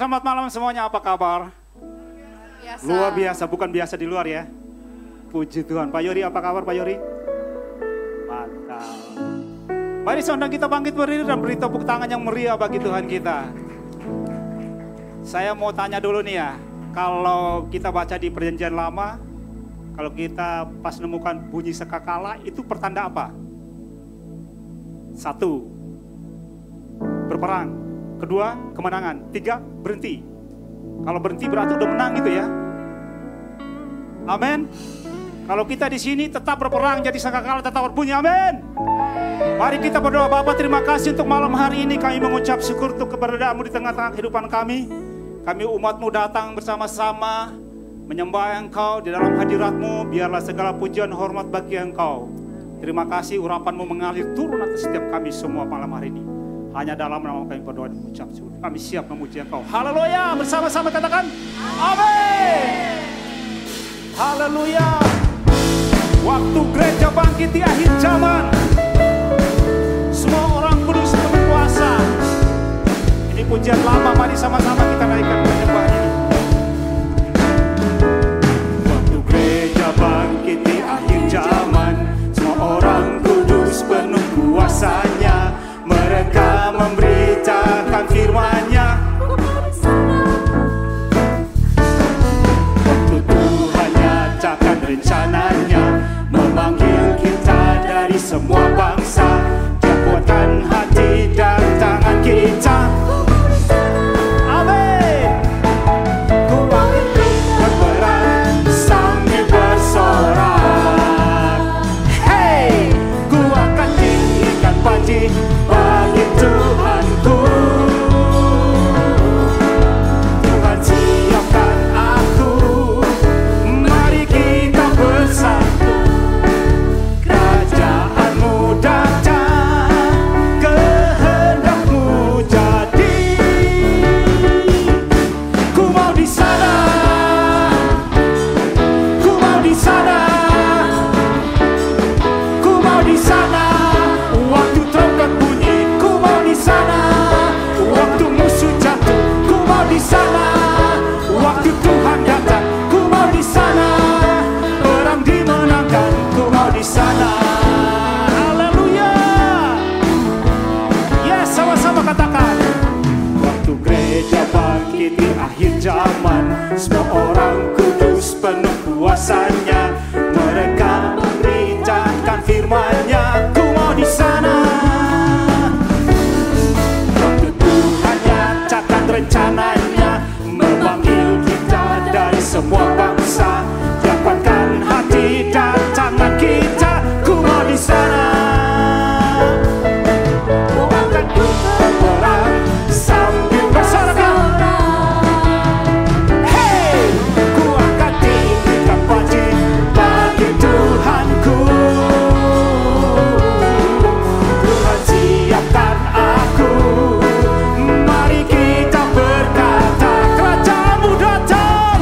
selamat malam semuanya, apa kabar? Biasa. Luar biasa, bukan biasa di luar ya. Puji Tuhan. Pak Yori, apa kabar Pak Yori? Mantap. Mari saudara kita bangkit berdiri dan beri tepuk tangan yang meriah bagi Tuhan kita. Saya mau tanya dulu nih ya, kalau kita baca di Perjanjian Lama, kalau kita pas nemukan bunyi sekakala, itu pertanda apa? 1, berperang. 2, kemenangan. 3, berhenti. Kalau berhenti berarti udah menang gitu ya. Amin. Kalau kita di sini tetap berperang, jadi sekakala tetap berbunyi. Amin. Mari kita berdoa. Bapa, terima kasih untuk malam hari ini. Kami mengucap syukur untuk keberadaan-Mu di tengah-tengah kehidupan kami. Kami umat-Mu datang bersama-sama menyembah Engkau di dalam hadirat-Mu. Biarlah segala pujian hormat bagi Engkau. Terima kasih urapan-Mu mengalir turun atas setiap kami semua malam hari ini. Hanya dalam nama kami berdoa dan mengucap syukur. Kami siap memuji Engkau. Haleluya. Bersama-sama katakan amin. Haleluya. Waktu gereja bangkit di akhir zaman. Semua orang kudus berkuasa. Ini pujian lama, mari sama-sama kita naikkan penyembahan ini. Waktu gereja bangkit di akhir zaman, semua orang kudus penuh kuasanya. Mereka memberitakan firman-Nya. Waktu Tuhan nyatakan rencananya, memanggil kita dari semua bangsa. Dia kuatkan hati dan tangan kita. Amin. Ku bangkit berperang sambil bersorak. Hey, ku akan tinggikan panji bagi Tuhanku. Tuhan siapkan aku, mari kita bersatu. Kerajaan-Mu datang, kehendak-Mu jadi. Ku mau di sana, ku mau di sana, ku mau di sana. Waktu trompet bunyi, ku mau di sana. Waktu musuh jatuh, ku mau di sana. Waktu Tuhan datang, ku mau di sana. Perang dimenangkan, ku mau di sana. Haleluya. Yes, sama-sama katakan. Waktu gereja bangkit di akhir zaman, semua orang kudus penuh kuasanya. Mereka memberitakan firman-Nya. Ku mau di sana. Waktu Tuhan nyatakan rencananya, memanggil kita dari semua bangsa. Dapatkan hati dan tangan kita. Ku mau di sana. Ku akan berperang sambil bersorak. Hey, ku akan tinggikan panji bagi Tuhanku. Tuhan siapkan aku, mari kita berkata, kerajaan-Mu datang,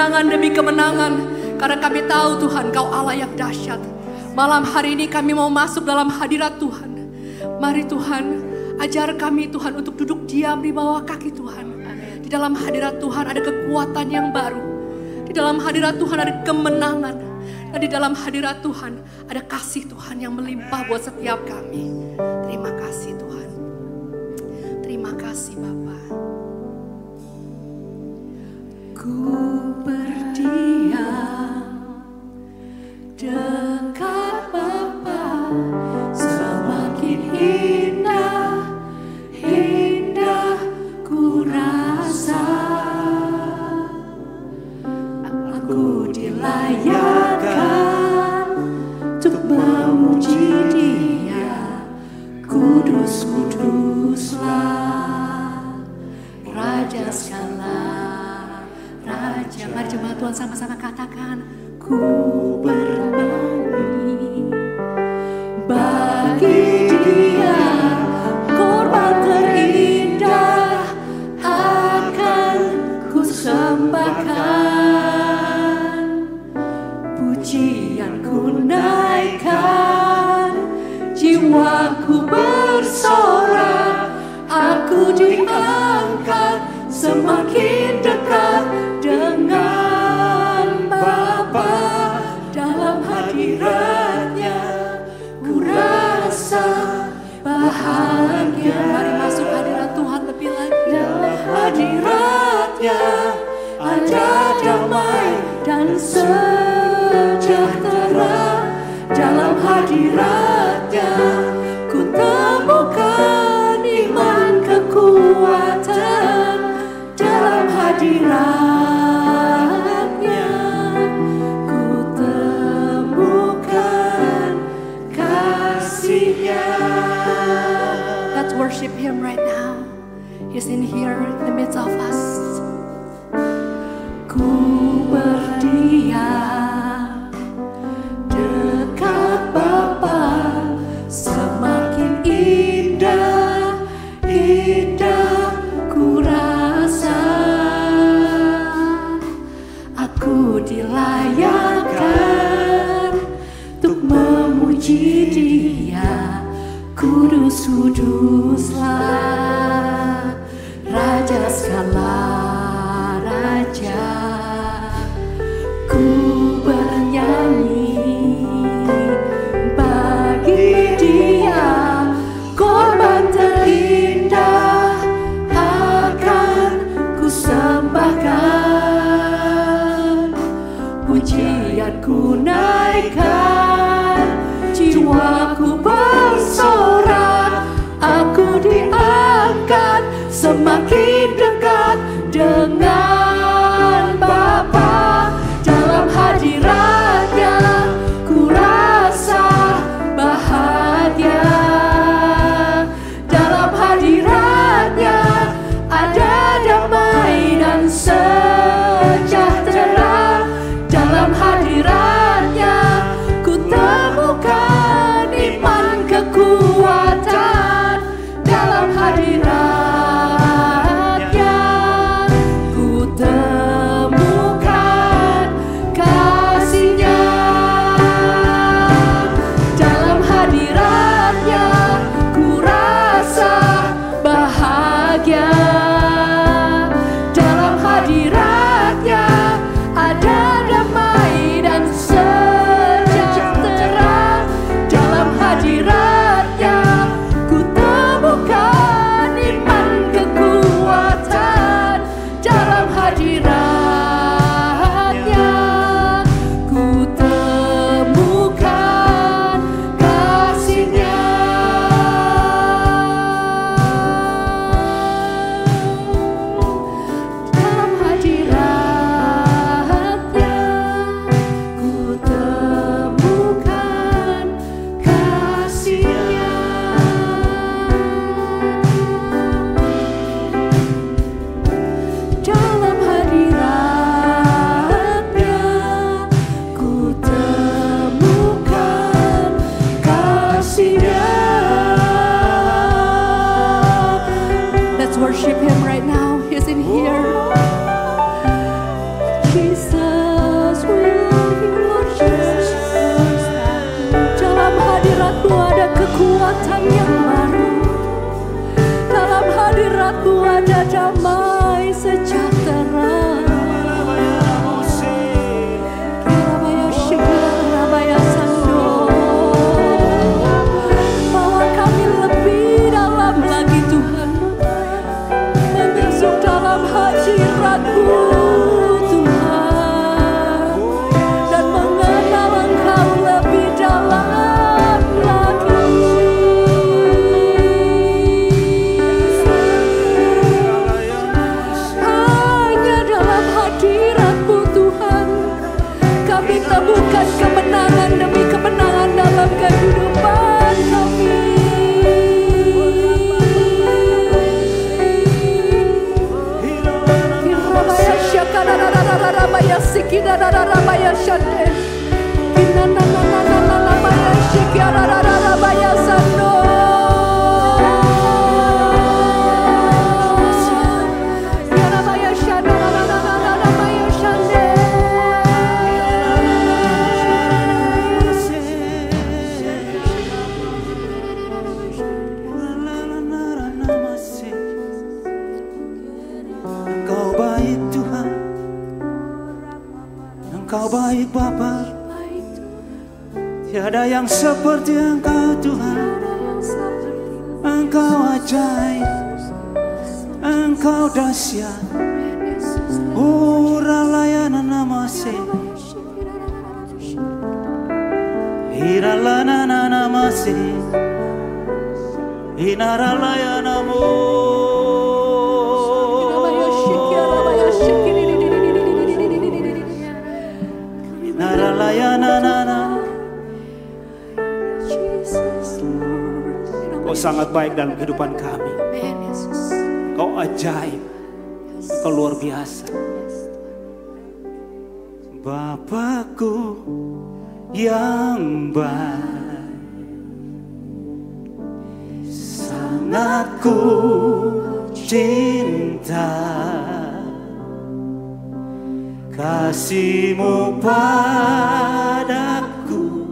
kemenangan demi kemenangan. Karena kami tahu Tuhan, Kau Allah yang dahsyat. Malam hari ini kami mau masuk dalam hadirat Tuhan. Mari Tuhan, ajar kami Tuhan untuk duduk diam di bawah kaki Tuhan. Di dalam hadirat Tuhan ada kekuatan yang baru. Di dalam hadirat Tuhan ada kemenangan. Dan di dalam hadirat Tuhan ada kasih Tuhan yang melimpah buat setiap kami. Terima kasih Tuhan. Terima kasih Bapa. Ku berdiam dekat Bapa, semakin indah, indah ku rasa. Aku dilayakkan untuk memuji Dia. Kudus, kuduslah Raja segala Raja. Mari jemaat Tuhan sama-sama katakan, ku bernyanyi bagi Dia, korban terindah akan ku sembahkan. Pujian ku naikkan, jiwaku bersorak, aku diangkat semakin dekat dengan Bapa. Dalam hadirat-Nya ku rasa bahagia. Mari masuk hadirat Tuhan lebih lagi. Dalam hadirat-Nya ada damai dan sejahtera. Dalam hadirat-Nya ku temukan iman kekuatan. Dalam hadirat-Nya ku temukan kasih-Nya. Let's worship Him right now. He's in here in the midst of us. Ku berdiam dekat Bapa, semakin indah, indah ku rasa. Aku dilayakkan untuk memuji Dia. Kudus, kuduslah Raja segala Raja. Ku bernyanyi bagi Dia, korban terindah akan ku sembahkan. Pujianku naikkan, jiwaku bersorak, aku diangkat semakin dekat dengan Bapa. Dalam hadirat-Nya ku rasa bahagia. Dalam hadirat-Nya ada damai dan sejahtera. Dalam hadirat-Nya ku temukan iman kekuatan yang baru. Dalam hadirat-Mu ada damai sejahtera. Bawa kami lebih dalam lagi Tuhan, menyusup dalam hadirat-Mu Tuhan, dan mengenal Engkau lebih dalam lagi. Hanya dalam hadirat-Mu Tuhan, kami temukan kemenangan demi kemenangan dalam kehidupan kami. Hirabaya shakararararabaya sikidarararabaya shande. Kinanananananabaya shikararararabaya sando. Yarabaya shadararararabaya shande. Engkau baik Tuhan, Engkau baik Bapa. Tiada yang seperti Engkau Tuhan. Engkau ajaib, Engkau dahsyat. Uralayana namase, Hiralana namase, Inaralayana mo. Kau sangat baik dalam kehidupan kami. Kau ajaib, Kau luar biasa. Bapakku yang baik, sangat ku cinta. Kasih-Mu padaku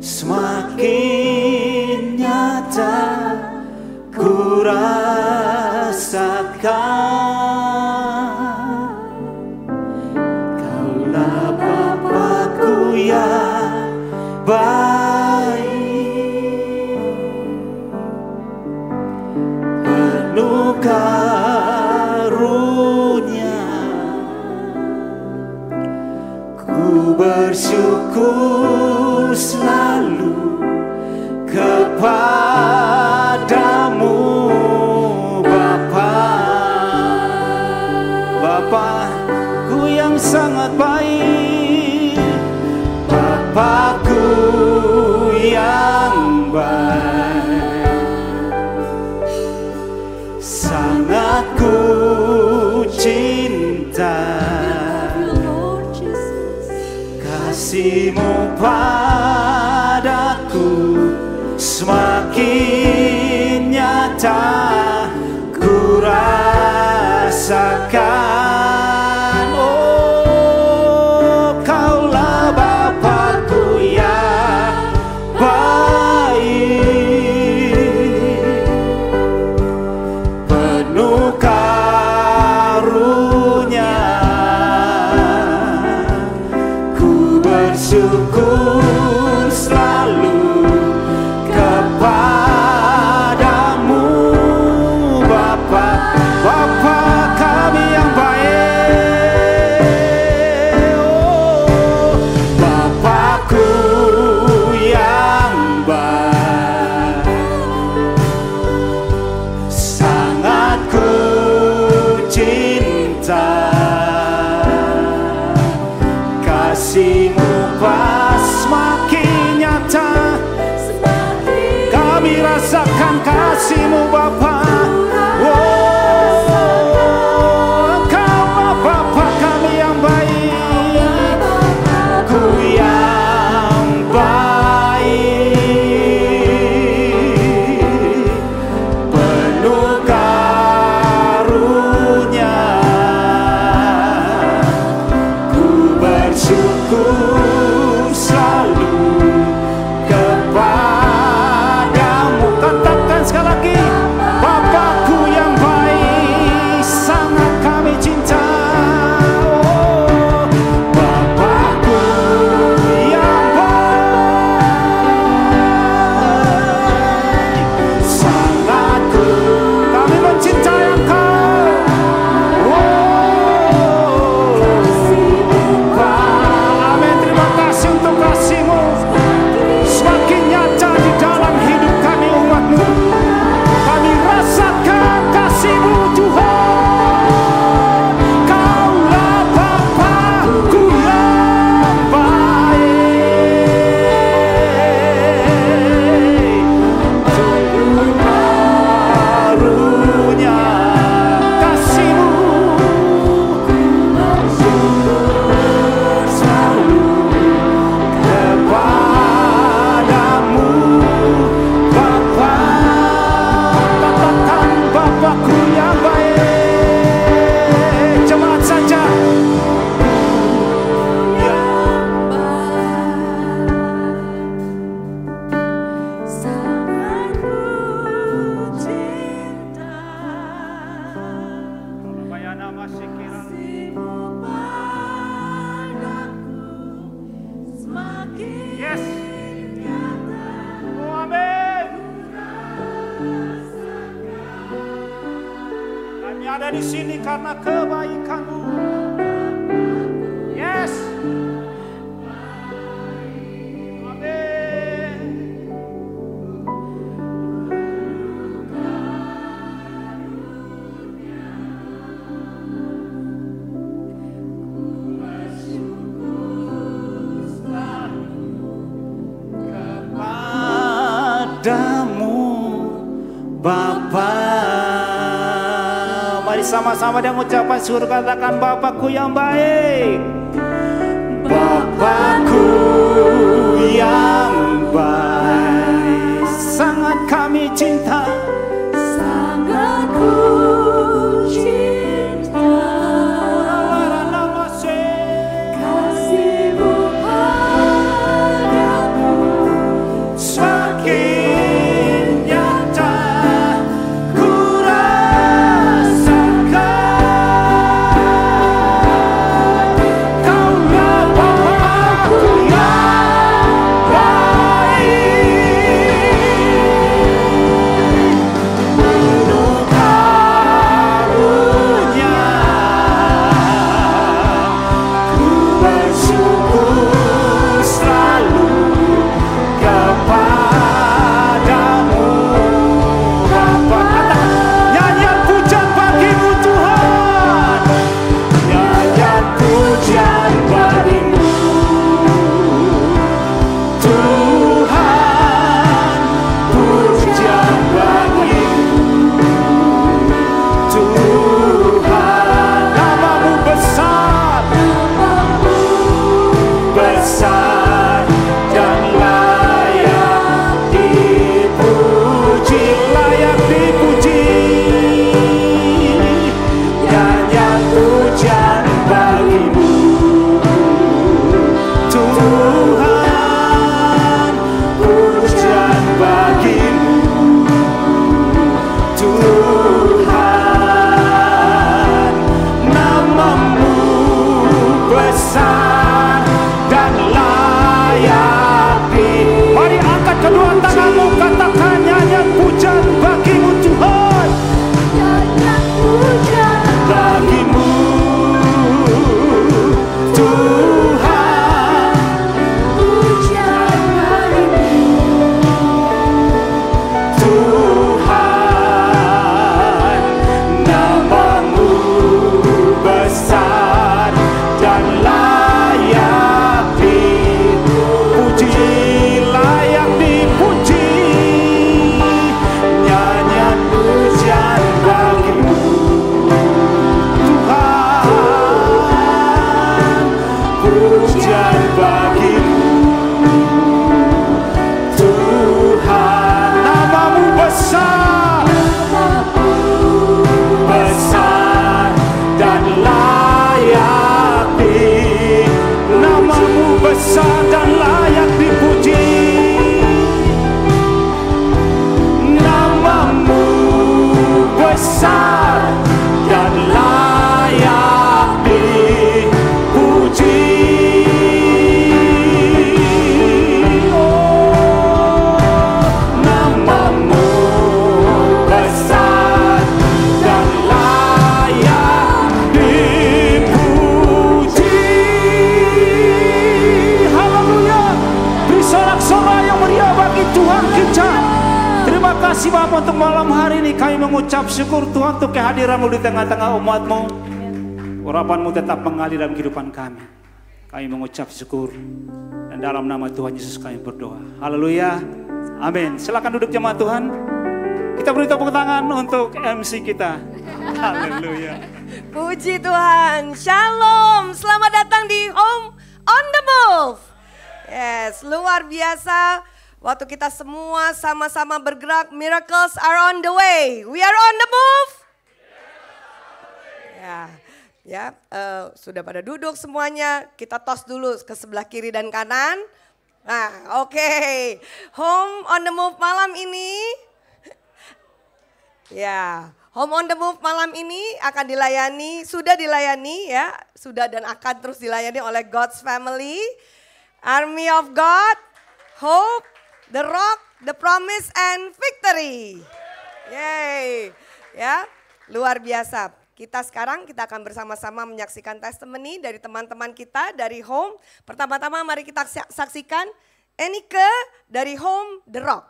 semakin nyata ku rasakan. Kaulah Bapakku yang baik, penuh karunia. Ku bersyukur selalu kepadamu Bapa. Bapakku yang sangat baik, Bapakku yang baik, sangat ku cinta. Kasih-Mu padaku semakin nyata ku rasakan. Oh, Kaulah Bapakku yang baik, penuh karunia. Bersyukur selalu kepadamu Bapa. Bapa kami yang baik, oh, Bapakku yang baik, sangat ku cinta. Kasih-Mu semakin nyata, kami rasakan kasih-Mu Bapa. Oh, Engkau Bapa kami yang baik, Ku yang baik, penuh karunia. Ku bersyukur selalu kepada ada di sini karena kebaikan-Mu. Yes. Amin. Kepadamu Bapa. Mari sama-sama dia mengucapkan syukur, katakan Bapakku yang baik. Bapakku yang baik, sangat kami cinta. Sangat ku cinta. Kasih-Mu padaku Semakin nyata ku rasakan, Kaulah Bapakku yang baik. Penuh karunia, ku bersyukur selalu kepadamu Bapa. Nyanyian pujian bagi-Mu Tuhan, nyanyian pujian bagi-Mu Tuhan, pujian bagi-Mu Tuhan. Nama-Mu besar, besar dan layak dipuji, layak dipuji. Nyanyian pujian bagi-Mu Tuhan, pujian bagi-Mu Tuhan. Nama-Mu besar dan layak di. Mari angkat kedua tanganmu, katakan nyanyian pujian bagi-Mu Tuhan, nyanyian pujian bagi-Mu Tuhan, pujian bagi-Mu Tuhan. Nama-Mu besar dan layak dipuji, layak dipuji. Nyanyian pujian bagi-Mu Tuhan, pujian bagi-Mu Tuhan. Nama-Mu besar, besar dan layak di. Nama-Mu besar dan layak dipuji. Nama-Mu besar dan layak dipuji. Oh, nama-Mu besar dan layak dipuji. Haleluya. Beri sorak-sorai yang meriah bagi Tuhan kita. Terima kasih Bapa untuk malam hari ini. Kami mengucap syukur Tuhan untuk kehadiran-Mu di tengah-tengah umat-Mu. Urapan-Mu tetap mengalir dalam kehidupan kami. Kami mengucap syukur. Dan dalam nama Tuhan Yesus kami berdoa. Haleluya. Amin. Silakan duduk jemaat Tuhan. Kita beri tepuk tangan untuk MC kita. Haleluya. Puji Tuhan, Shalom, selamat datang di Home on the Move. Yes, luar biasa. Waktu kita semua sama-sama bergerak, miracles are on the way. We are on the move. Sudah pada duduk semuanya. Kita tos dulu ke sebelah kiri dan kanan. Nah, oke. Home on the Move malam ini. Ya, Home on the Move malam ini akan dilayani, sudah dilayani ya, sudah dan akan terus dilayani oleh God's Family, Army of God, Hope, The Rock, The Promise and Victory. Yay, ya, luar biasa. kita akan bersama-sama menyaksikan testimoni dari teman-teman kita dari Home. Pertama-tama mari kita saksikan Enike dari Home The Rock.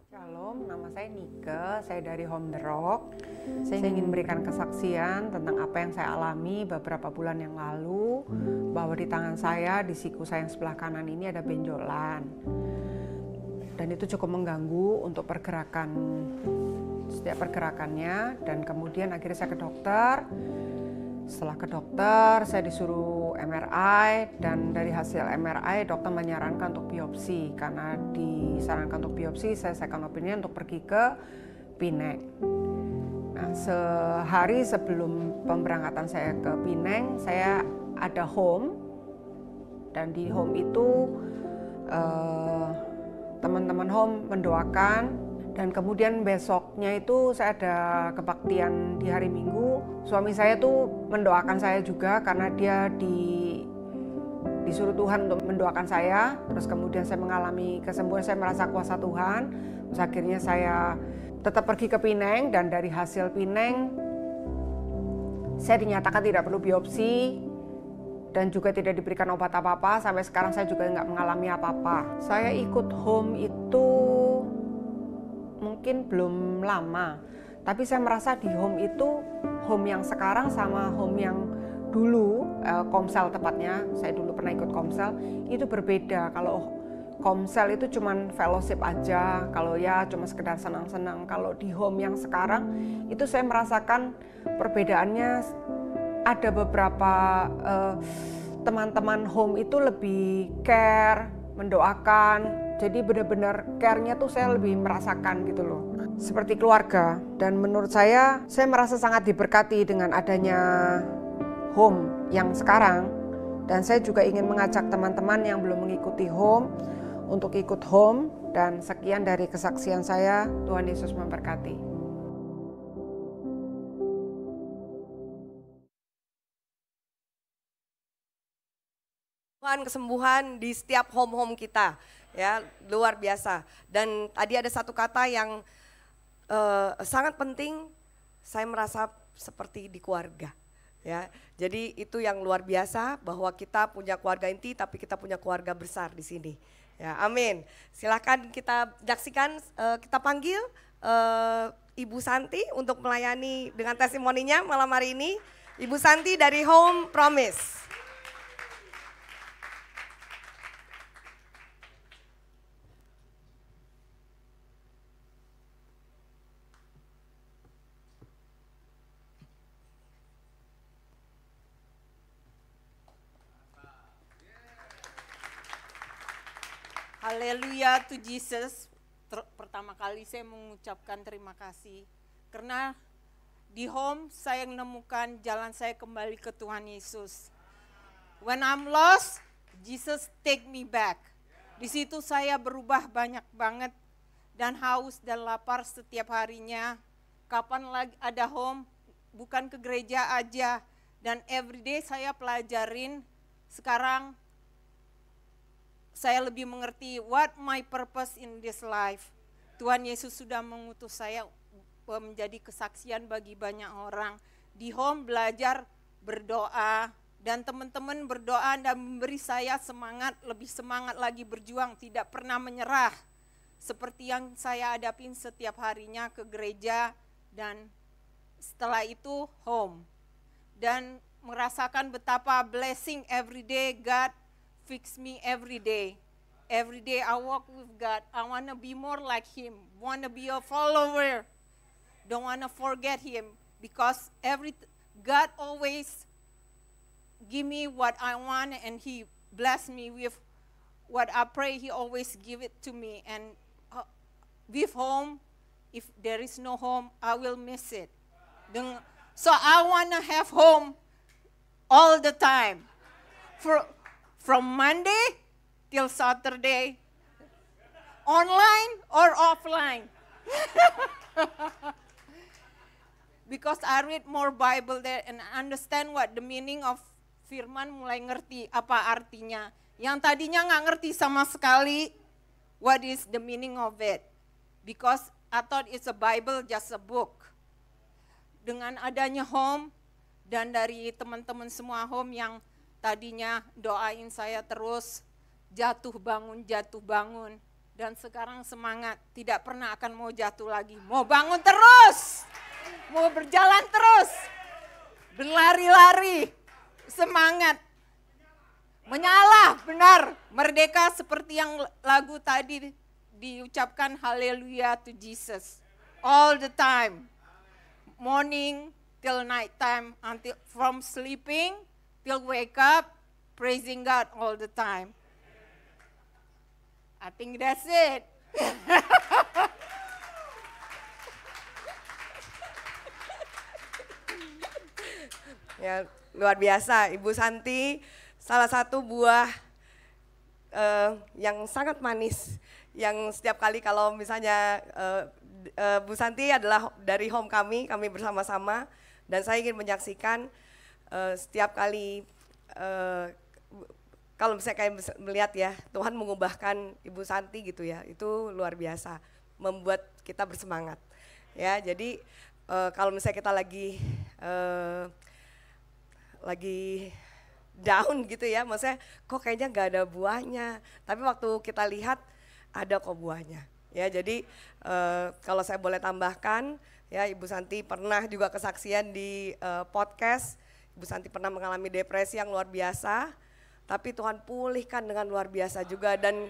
Shalom, nama saya Nike, saya dari Home The Rock. Saya ingin memberikan kesaksian tentang apa yang saya alami beberapa bulan yang lalu, bahwa di tangan saya, di siku saya yang sebelah kanan ini ada benjolan. Dan itu cukup mengganggu untuk setiap pergerakannya, dan kemudian akhirnya saya ke dokter. Setelah ke dokter, saya disuruh MRI, dan dari hasil MRI dokter menyarankan untuk biopsi. Karena disarankan untuk biopsi, saya second opinion untuk pergi ke Pineng. Nah, sehari sebelum pemberangkatan saya ke Pineng, saya ada Home, dan di Home itu teman-teman Home mendoakan. Dan kemudian besoknya itu saya ada kebaktian di hari Minggu. Suami saya tuh mendoakan saya juga karena dia disuruh Tuhan untuk mendoakan saya. Terus kemudian saya mengalami kesembuhan, saya merasa kuasa Tuhan. Terus akhirnya saya tetap pergi ke Pineng, dan dari hasil Pineng saya dinyatakan tidak perlu biopsi dan juga tidak diberikan obat apa-apa. Sampai sekarang saya juga nggak mengalami apa-apa. Saya ikut Home itu mungkin belum lama, tapi saya merasa di Home itu, Home yang sekarang sama Home yang dulu, Komsel tepatnya, saya dulu pernah ikut Komsel, itu berbeda. Kalau Komsel itu cuman fellowship aja, kalau ya cuma sekedar senang-senang. Kalau di Home yang sekarang, itu saya merasakan perbedaannya. Ada beberapa teman-teman Home itu lebih care, mendoakan. Jadi benar-benar care-nya tuh saya lebih merasakan gitu loh. Seperti keluarga. Dan menurut saya merasa sangat diberkati dengan adanya Home yang sekarang. Dan saya juga ingin mengajak teman-teman yang belum mengikuti Home untuk ikut Home. Dan sekian dari kesaksian saya. Tuhan Yesus memberkati. Kesembuhan di setiap home kita, ya, luar biasa. Dan tadi ada satu kata yang sangat penting, saya merasa seperti di keluarga, ya. Jadi itu yang luar biasa, bahwa kita punya keluarga inti tapi kita punya keluarga besar di sini, ya. Amin. Silakan kita saksikan, kita panggil Ibu Santi untuk melayani dengan testimoninya malam hari ini. Ibu Santi dari Home Promise. Haleluya to Jesus. Pertama kali saya mengucapkan terima kasih. Karena di Home saya menemukan jalan saya kembali ke Tuhan Yesus. When I'm lost, Jesus take me back. Di situ saya berubah banyak banget. Dan haus dan lapar setiap harinya. Kapan lagi ada Home, bukan ke gereja aja. Dan everyday saya pelajarin. Sekarang saya lebih mengerti what my purpose in this life. Tuhan Yesus sudah mengutus saya menjadi kesaksian bagi banyak orang. Di Home belajar berdoa, dan teman-teman berdoa dan memberi saya semangat, lebih semangat lagi berjuang, tidak pernah menyerah. Seperti yang saya hadapin setiap harinya ke gereja, dan setelah itu Home. Dan merasakan betapa blessing every day God fix me every day. Every day I walk with God. I want to be more like Him. Want to be a follower. Don't want to forget Him. Because God always give me what I want, and He bless me with what I pray. He always give it to me. And with Home, if there is no Home, I will miss it. So I want to have Home all the time. From Monday till Saturday, online or offline. Because I read more Bible there and understand what the meaning of firman, mulai ngerti apa artinya. yang tadinya nggak ngerti sama sekali what is the meaning of it. Because I thought it's a Bible, just a book. Dengan adanya home dan dari teman-teman semua home yang tadinya doain saya terus, jatuh bangun, dan sekarang semangat, tidak pernah akan mau jatuh lagi, mau bangun terus, mau berjalan terus, berlari-lari, semangat, menyala, benar, merdeka seperti yang lagu tadi diucapkan, haleluya to Jesus, all the time, morning till night time, until from sleeping till wake up, praising God all the time. I think that's it. Ya, luar biasa Ibu Santi, salah satu buah yang sangat manis, yang setiap kali kalau misalnya Bu Santi adalah dari home kami bersama-sama, dan saya ingin menyaksikan setiap kali kalau misalnya kayak melihat ya, Tuhan mengubahkan Ibu Santi gitu ya, itu luar biasa, membuat kita bersemangat. Ya, jadi kalau misalnya kita lagi down gitu ya, maksudnya kok kayaknya nggak ada buahnya, tapi waktu kita lihat ada kok buahnya. Ya, jadi kalau saya boleh tambahkan, ya Ibu Santi pernah juga kesaksian di podcast, Ibu Santi pernah mengalami depresi yang luar biasa, tapi Tuhan pulihkan dengan luar biasa juga. Dan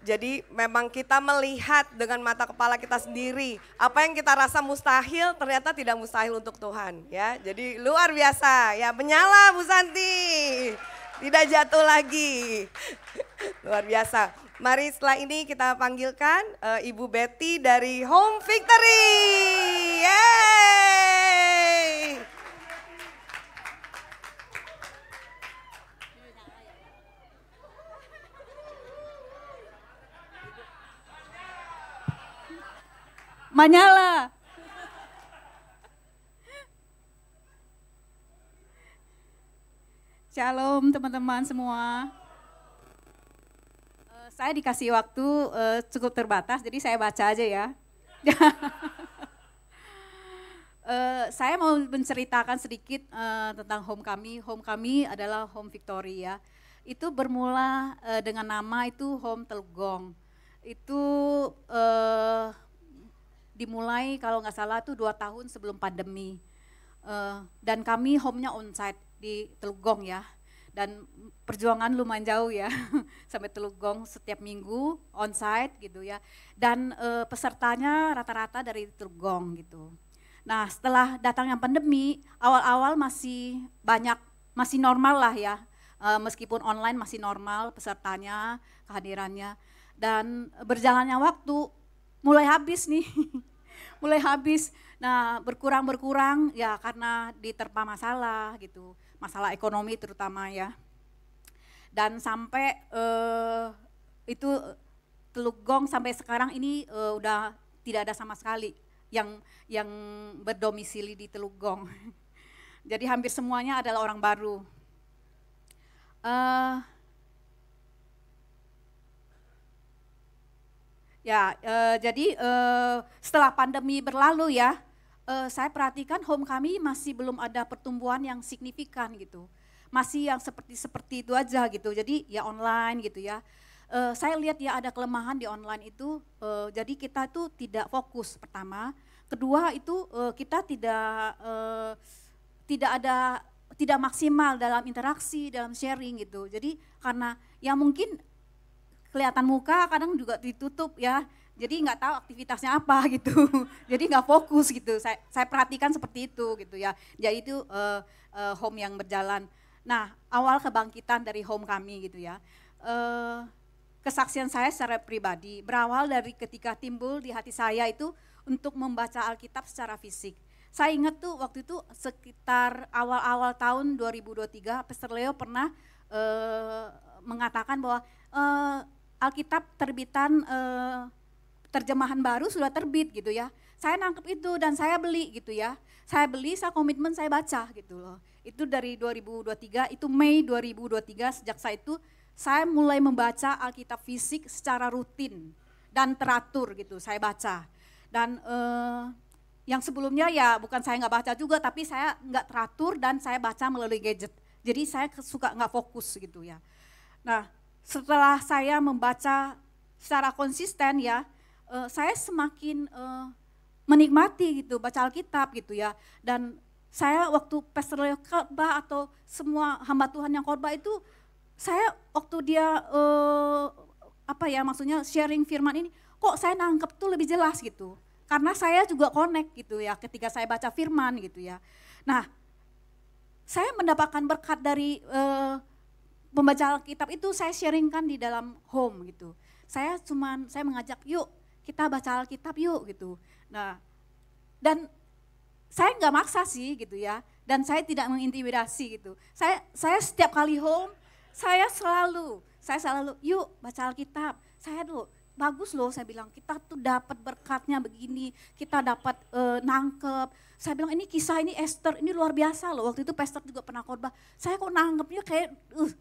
jadi memang kita melihat dengan mata kepala kita sendiri, apa yang kita rasa mustahil ternyata tidak mustahil untuk Tuhan, ya. Jadi luar biasa, ya, menyala Bu Santi, tidak jatuh lagi. Luar biasa. Mari setelah ini kita panggilkan Ibu Betty dari Home Victory. Yeay! Menyala. Shalom teman-teman semua. Saya dikasih waktu cukup terbatas, jadi saya baca aja ya. Saya mau menceritakan sedikit tentang home kami. Home kami adalah Home Victory ya. Itu bermula dengan nama itu Home Teluk Gong. Itu dimulai kalau nggak salah tuh 2 tahun sebelum pandemi. Dan kami home-nya onsite di Teluk Gong ya. Dan perjuangan lumayan jauh ya, sampai Teluk Gong setiap minggu onsite gitu ya. Dan pesertanya rata-rata dari Teluk Gong gitu. Nah setelah datangnya pandemi, awal-awal masih banyak, masih normal lah ya. Meskipun online masih normal pesertanya, kehadirannya. Dan berjalannya waktu, mulai habis nih, mulai habis. Nah berkurang ya karena diterpa masalah gitu, masalah ekonomi terutama ya. Dan sampai itu Teluk Gong sampai sekarang ini udah tidak ada sama sekali yang berdomisili di Teluk Gong. Jadi hampir semuanya adalah orang baru. Jadi setelah pandemi berlalu ya, saya perhatikan home kami masih belum ada pertumbuhan yang signifikan gitu. Masih yang seperti itu aja gitu, jadi ya online gitu ya. Saya lihat ya ada kelemahan di online itu, jadi kita itu tidak fokus pertama. Kedua itu kita tidak maksimal dalam interaksi, dalam sharing gitu. Jadi karena ya mungkin kelihatan muka kadang juga ditutup ya, jadi nggak tahu aktivitasnya apa gitu, jadi nggak fokus gitu. Saya perhatikan seperti itu gitu ya. Jadi itu home yang berjalan. Nah awal kebangkitan dari home kami gitu ya, kesaksian saya secara pribadi berawal dari ketika timbul di hati saya itu untuk membaca Alkitab secara fisik. Saya ingat tuh waktu itu sekitar awal-awal tahun 2023, Pastor Leo pernah mengatakan bahwa Alkitab terbitan terjemahan baru sudah terbit gitu ya. Saya nangkep itu dan saya beli gitu ya. Saya beli, saya komitmen, saya baca gitu loh. Itu dari 2023, itu Mei 2023, sejak saya itu saya mulai membaca Alkitab fisik secara rutin dan teratur gitu saya baca. Dan yang sebelumnya ya bukan saya nggak baca juga, tapi saya nggak teratur dan saya baca melalui gadget. Jadi saya suka nggak fokus gitu ya. Nah setelah saya membaca secara konsisten ya, saya semakin menikmati gitu baca Alkitab gitu ya. Dan saya waktu pastor khotbah atau semua hamba Tuhan yang khotbah itu, saya waktu dia maksudnya sharing firman ini, kok saya nangkep tuh lebih jelas gitu. Karena saya juga connect gitu ya ketika saya baca firman gitu ya. Nah, saya mendapatkan berkat dari membaca Alkitab itu, saya sharingkan di dalam home gitu. Saya mengajak yuk kita baca Alkitab yuk gitu. Nah, dan saya nggak maksa sih gitu ya, dan saya tidak mengintimidasi gitu. Saya setiap kali home, saya selalu yuk baca Alkitab. Saya tuh bagus loh, saya bilang kita tuh dapat berkatnya begini, kita dapat nangkep. Saya bilang ini kisah ini Esther ini luar biasa loh. Waktu itu pastor juga pernah khotbah. Saya kok nangkepnya kayak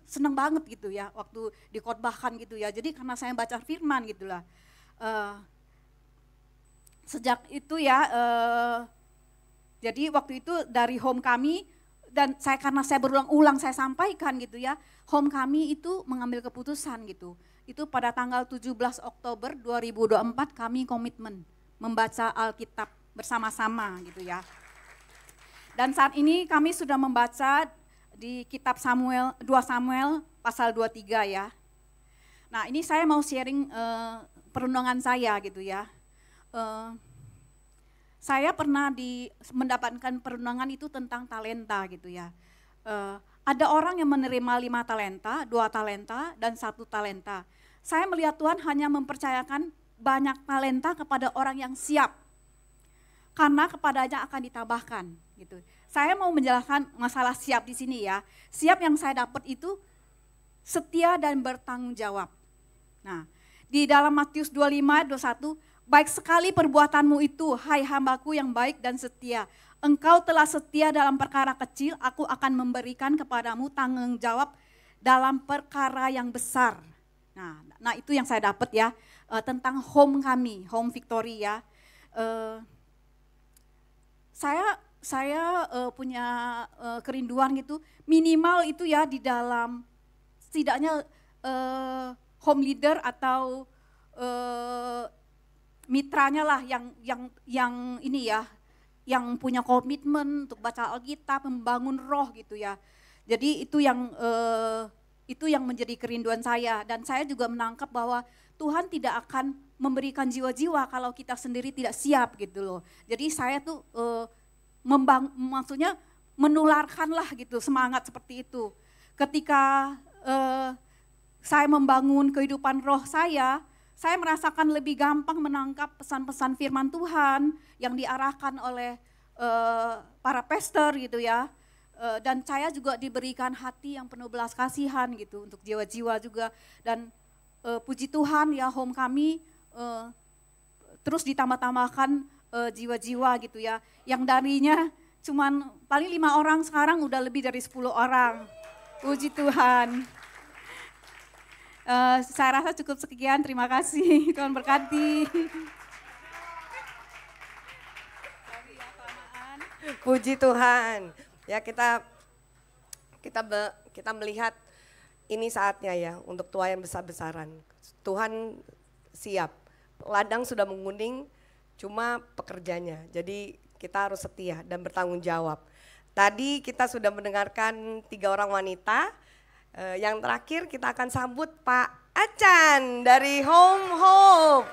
seneng banget gitu ya waktu dikhotbahkan gitu ya. Jadi karena saya baca firman gitulah. Sejak itu ya, jadi waktu itu dari home kami, dan karena saya berulang-ulang saya sampaikan gitu ya, home kami itu mengambil keputusan gitu. Itu pada tanggal 17 Oktober 2024 kami komitmen membaca Alkitab bersama-sama gitu ya. Dan saat ini kami sudah membaca di kitab 2 Samuel pasal 23 ya. Nah ini saya mau sharing perenungan saya gitu ya. Saya pernah mendapatkan perenungan itu tentang talenta gitu ya. Ada orang yang menerima 5 talenta, 2 talenta, dan 1 talenta. Saya melihat Tuhan hanya mempercayakan banyak talenta kepada orang yang siap. Karena kepadanya akan ditambahkan gitu. Saya mau menjelaskan masalah siap di sini ya. Siap yang saya dapat itu setia dan bertanggung jawab. Nah, di dalam Matius 25, 21, baik sekali perbuatanmu itu, hai hambaku yang baik dan setia. Engkau telah setia dalam perkara kecil, aku akan memberikan kepadamu tanggung jawab dalam perkara yang besar. Nah itu yang saya dapat ya, tentang home kami, home Victory ya. Saya punya kerinduan gitu, minimal itu ya di dalam setidaknya home leader atau mitranya lah yang ini ya, yang punya komitmen untuk baca Alkitab, membangun roh gitu ya. Jadi itu yang menjadi kerinduan saya, dan saya juga menangkap bahwa Tuhan tidak akan memberikan jiwa-jiwa kalau kita sendiri tidak siap gitu loh. Jadi saya tuh maksudnya menularkanlah gitu semangat seperti itu. Ketika saya membangun kehidupan roh saya merasakan lebih gampang menangkap pesan-pesan firman Tuhan yang diarahkan oleh para pastor gitu ya. Dan saya juga diberikan hati yang penuh belas kasihan gitu untuk jiwa-jiwa juga. Dan puji Tuhan ya, home kami terus ditambah-tambahkan jiwa-jiwa gitu ya. Yang darinya cuman paling 5 orang, sekarang udah lebih dari 10 orang. Puji Tuhan. Saya rasa cukup sekian, terima kasih, Tuhan berkati. Puji Tuhan. Ya kita melihat ini saatnya ya untuk tuai yang besar-besaran. Tuhan siap. Ladang sudah menguning, cuma pekerjanya. Jadi kita harus setia dan bertanggung jawab. Tadi kita sudah mendengarkan 3 orang wanita. Yang terakhir kita akan sambut Pak Acan dari Home Hope.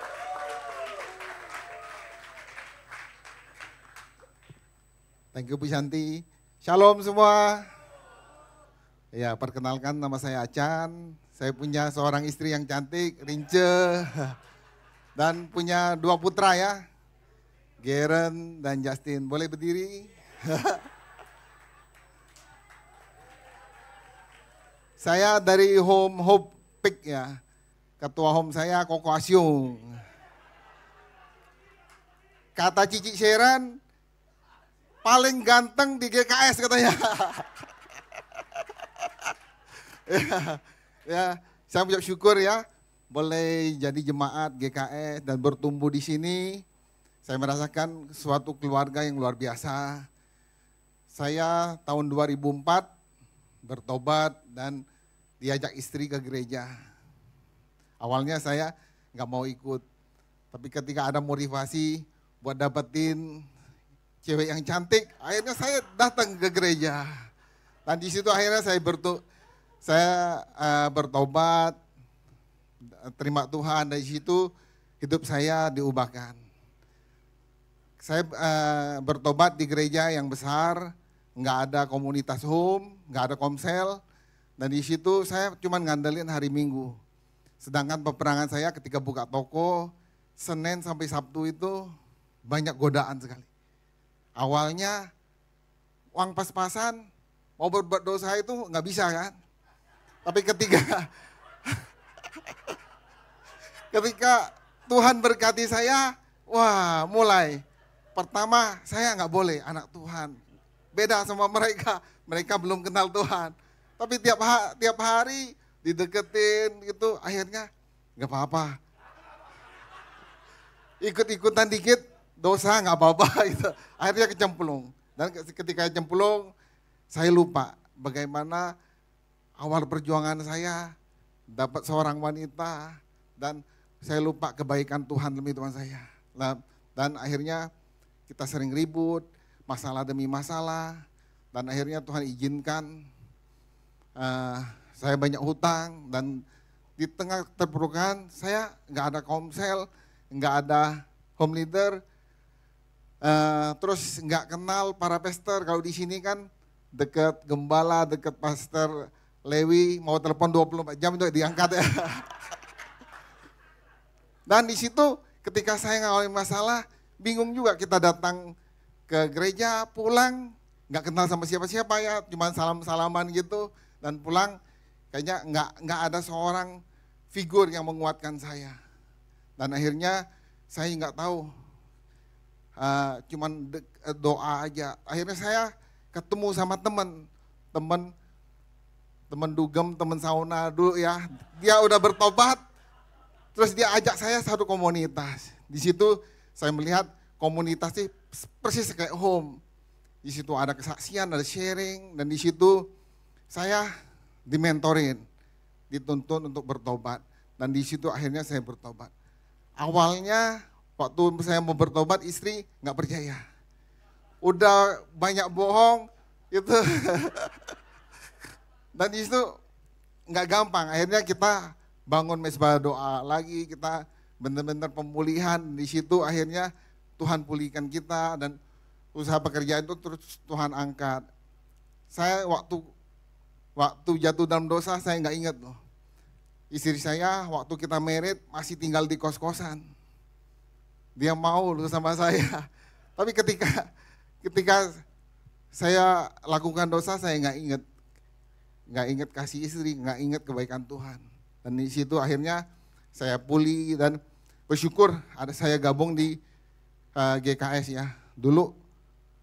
Thank you Bu Shanti. Shalom semua. Ya, perkenalkan nama saya Acan. Saya punya seorang istri yang cantik, Rince. Dan punya 2 putra ya, Garen dan Justin. Boleh berdiri? Saya dari Home Hope Peak ya. Ketua home saya Koko Asyung. Kata Cici Sheran, paling ganteng di GKS katanya. Ya, Saya punya syukur ya, boleh jadi jemaat GKS dan bertumbuh di sini. Saya merasakan suatu keluarga yang luar biasa. Saya tahun 2004 bertobat dan diajak istri ke gereja. Awalnya saya nggak mau ikut, tapi ketika ada motivasi buat dapetin cewek yang cantik, akhirnya saya datang ke gereja. Dan di situ akhirnya saya bertobat, terima Tuhan, dari situ hidup saya diubahkan. Saya bertobat di gereja yang besar, nggak ada komunitas home, nggak ada komsel, dan di situ saya cuma ngandelin hari Minggu. Sedangkan peperangan saya ketika buka toko, Senin sampai Sabtu itu banyak godaan sekali. Awalnya uang pas-pasan, mau berbuat dosa itu nggak bisa kan. Tapi ketika Tuhan berkati saya, wah mulai. Pertama saya nggak boleh anak Tuhan. Beda sama mereka, mereka belum kenal Tuhan. Tapi tiap hari dideketin gitu, akhirnya nggak apa-apa. Ikut-ikutan dikit, dosa nggak apa-apa gitu. Akhirnya kecemplung. Dan ketika kecemplung, saya lupa bagaimana awal perjuangan saya dapat seorang wanita, dan saya lupa kebaikan Tuhan demi Tuhan saya. Dan akhirnya kita sering ribut, masalah demi masalah, dan akhirnya Tuhan izinkan saya banyak hutang, dan di tengah terpurukan saya nggak ada komsel, nggak ada home leader, terus nggak kenal para pastor. Kalau di sini kan dekat gembala, dekat pastor Lewi, mau telepon 24 jam itu diangkat ya. Dan di situ ketika saya ngalamin masalah, bingung juga, kita datang ke gereja, pulang nggak kenal sama siapa-siapa ya, cuma salam-salaman gitu, dan pulang kayaknya nggak ada seorang figur yang menguatkan saya. Dan akhirnya saya nggak tahu, cuman doa aja. Akhirnya saya ketemu sama teman dugem, teman sauna dulu ya. Dia udah bertobat, terus dia ajak saya satu komunitas. Di situ saya melihat komunitas ini persis kayak home. Di situ ada kesaksian, ada sharing, dan di situ saya dimentorin, dituntun untuk bertobat. Dan di situ akhirnya saya bertobat. Awalnya waktu saya mau bertobat, istri nggak percaya. Udah banyak bohong gitu. Dan di situ nggak gampang. Akhirnya kita bangun mesbah doa lagi, kita benar-benar pemulihan. Di situ akhirnya Tuhan pulihkan kita, dan usaha pekerjaan itu terus Tuhan angkat. Saya waktu jatuh dalam dosa, saya nggak ingat loh. Istri saya waktu kita married masih tinggal di kos-kosan. Dia mau loh sama saya. Tapi ketika saya lakukan dosa, saya nggak ingat kasih istri, nggak ingat kebaikan Tuhan. Dan di situ akhirnya saya pulih dan bersyukur ada saya gabung di GKS ya. Dulu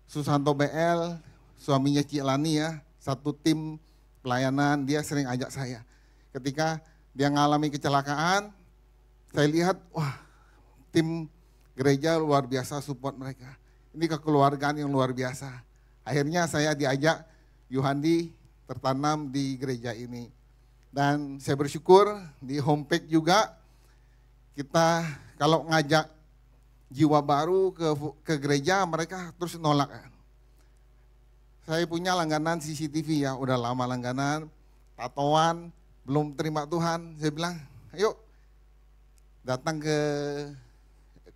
Susanto BL, suaminya Cilani ya, satu tim pelayanan, dia sering ajak saya. Ketika dia mengalami kecelakaan, saya lihat wah tim gereja luar biasa support mereka. Ini kekeluargaan yang luar biasa. Akhirnya saya diajak Yuhandi tertanam di gereja ini. Dan saya bersyukur di homepage juga kita kalau ngajak jiwa baru ke gereja, mereka terus nolak. Saya punya langganan CCTV ya, udah lama langganan, tatoan, belum terima Tuhan. Saya bilang, ayo datang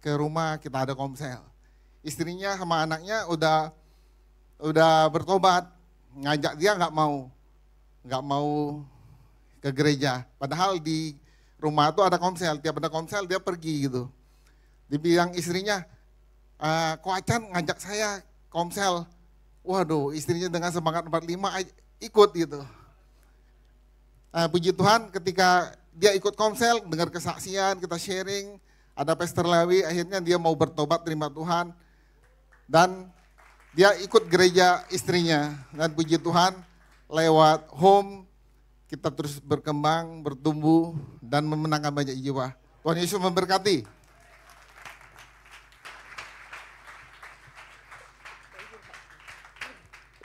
ke rumah, kita ada komsel. Istrinya sama anaknya udah bertobat, ngajak dia nggak mau ke gereja. Padahal di rumah tuh ada komsel, tiap ada komsel dia pergi gitu. Dibilang istrinya, kok Acan ngajak saya komsel. Waduh, istrinya dengan semangat 45 ikut gitu. Puji Tuhan ketika dia ikut komsel, dengar kesaksian, kita sharing, ada Pastor Lewi, akhirnya dia mau bertobat terima Tuhan. Dan dia ikut gereja istrinya. Dan puji Tuhan lewat home, kita terus berkembang, bertumbuh, dan memenangkan banyak jiwa. Tuhan Yesus memberkati.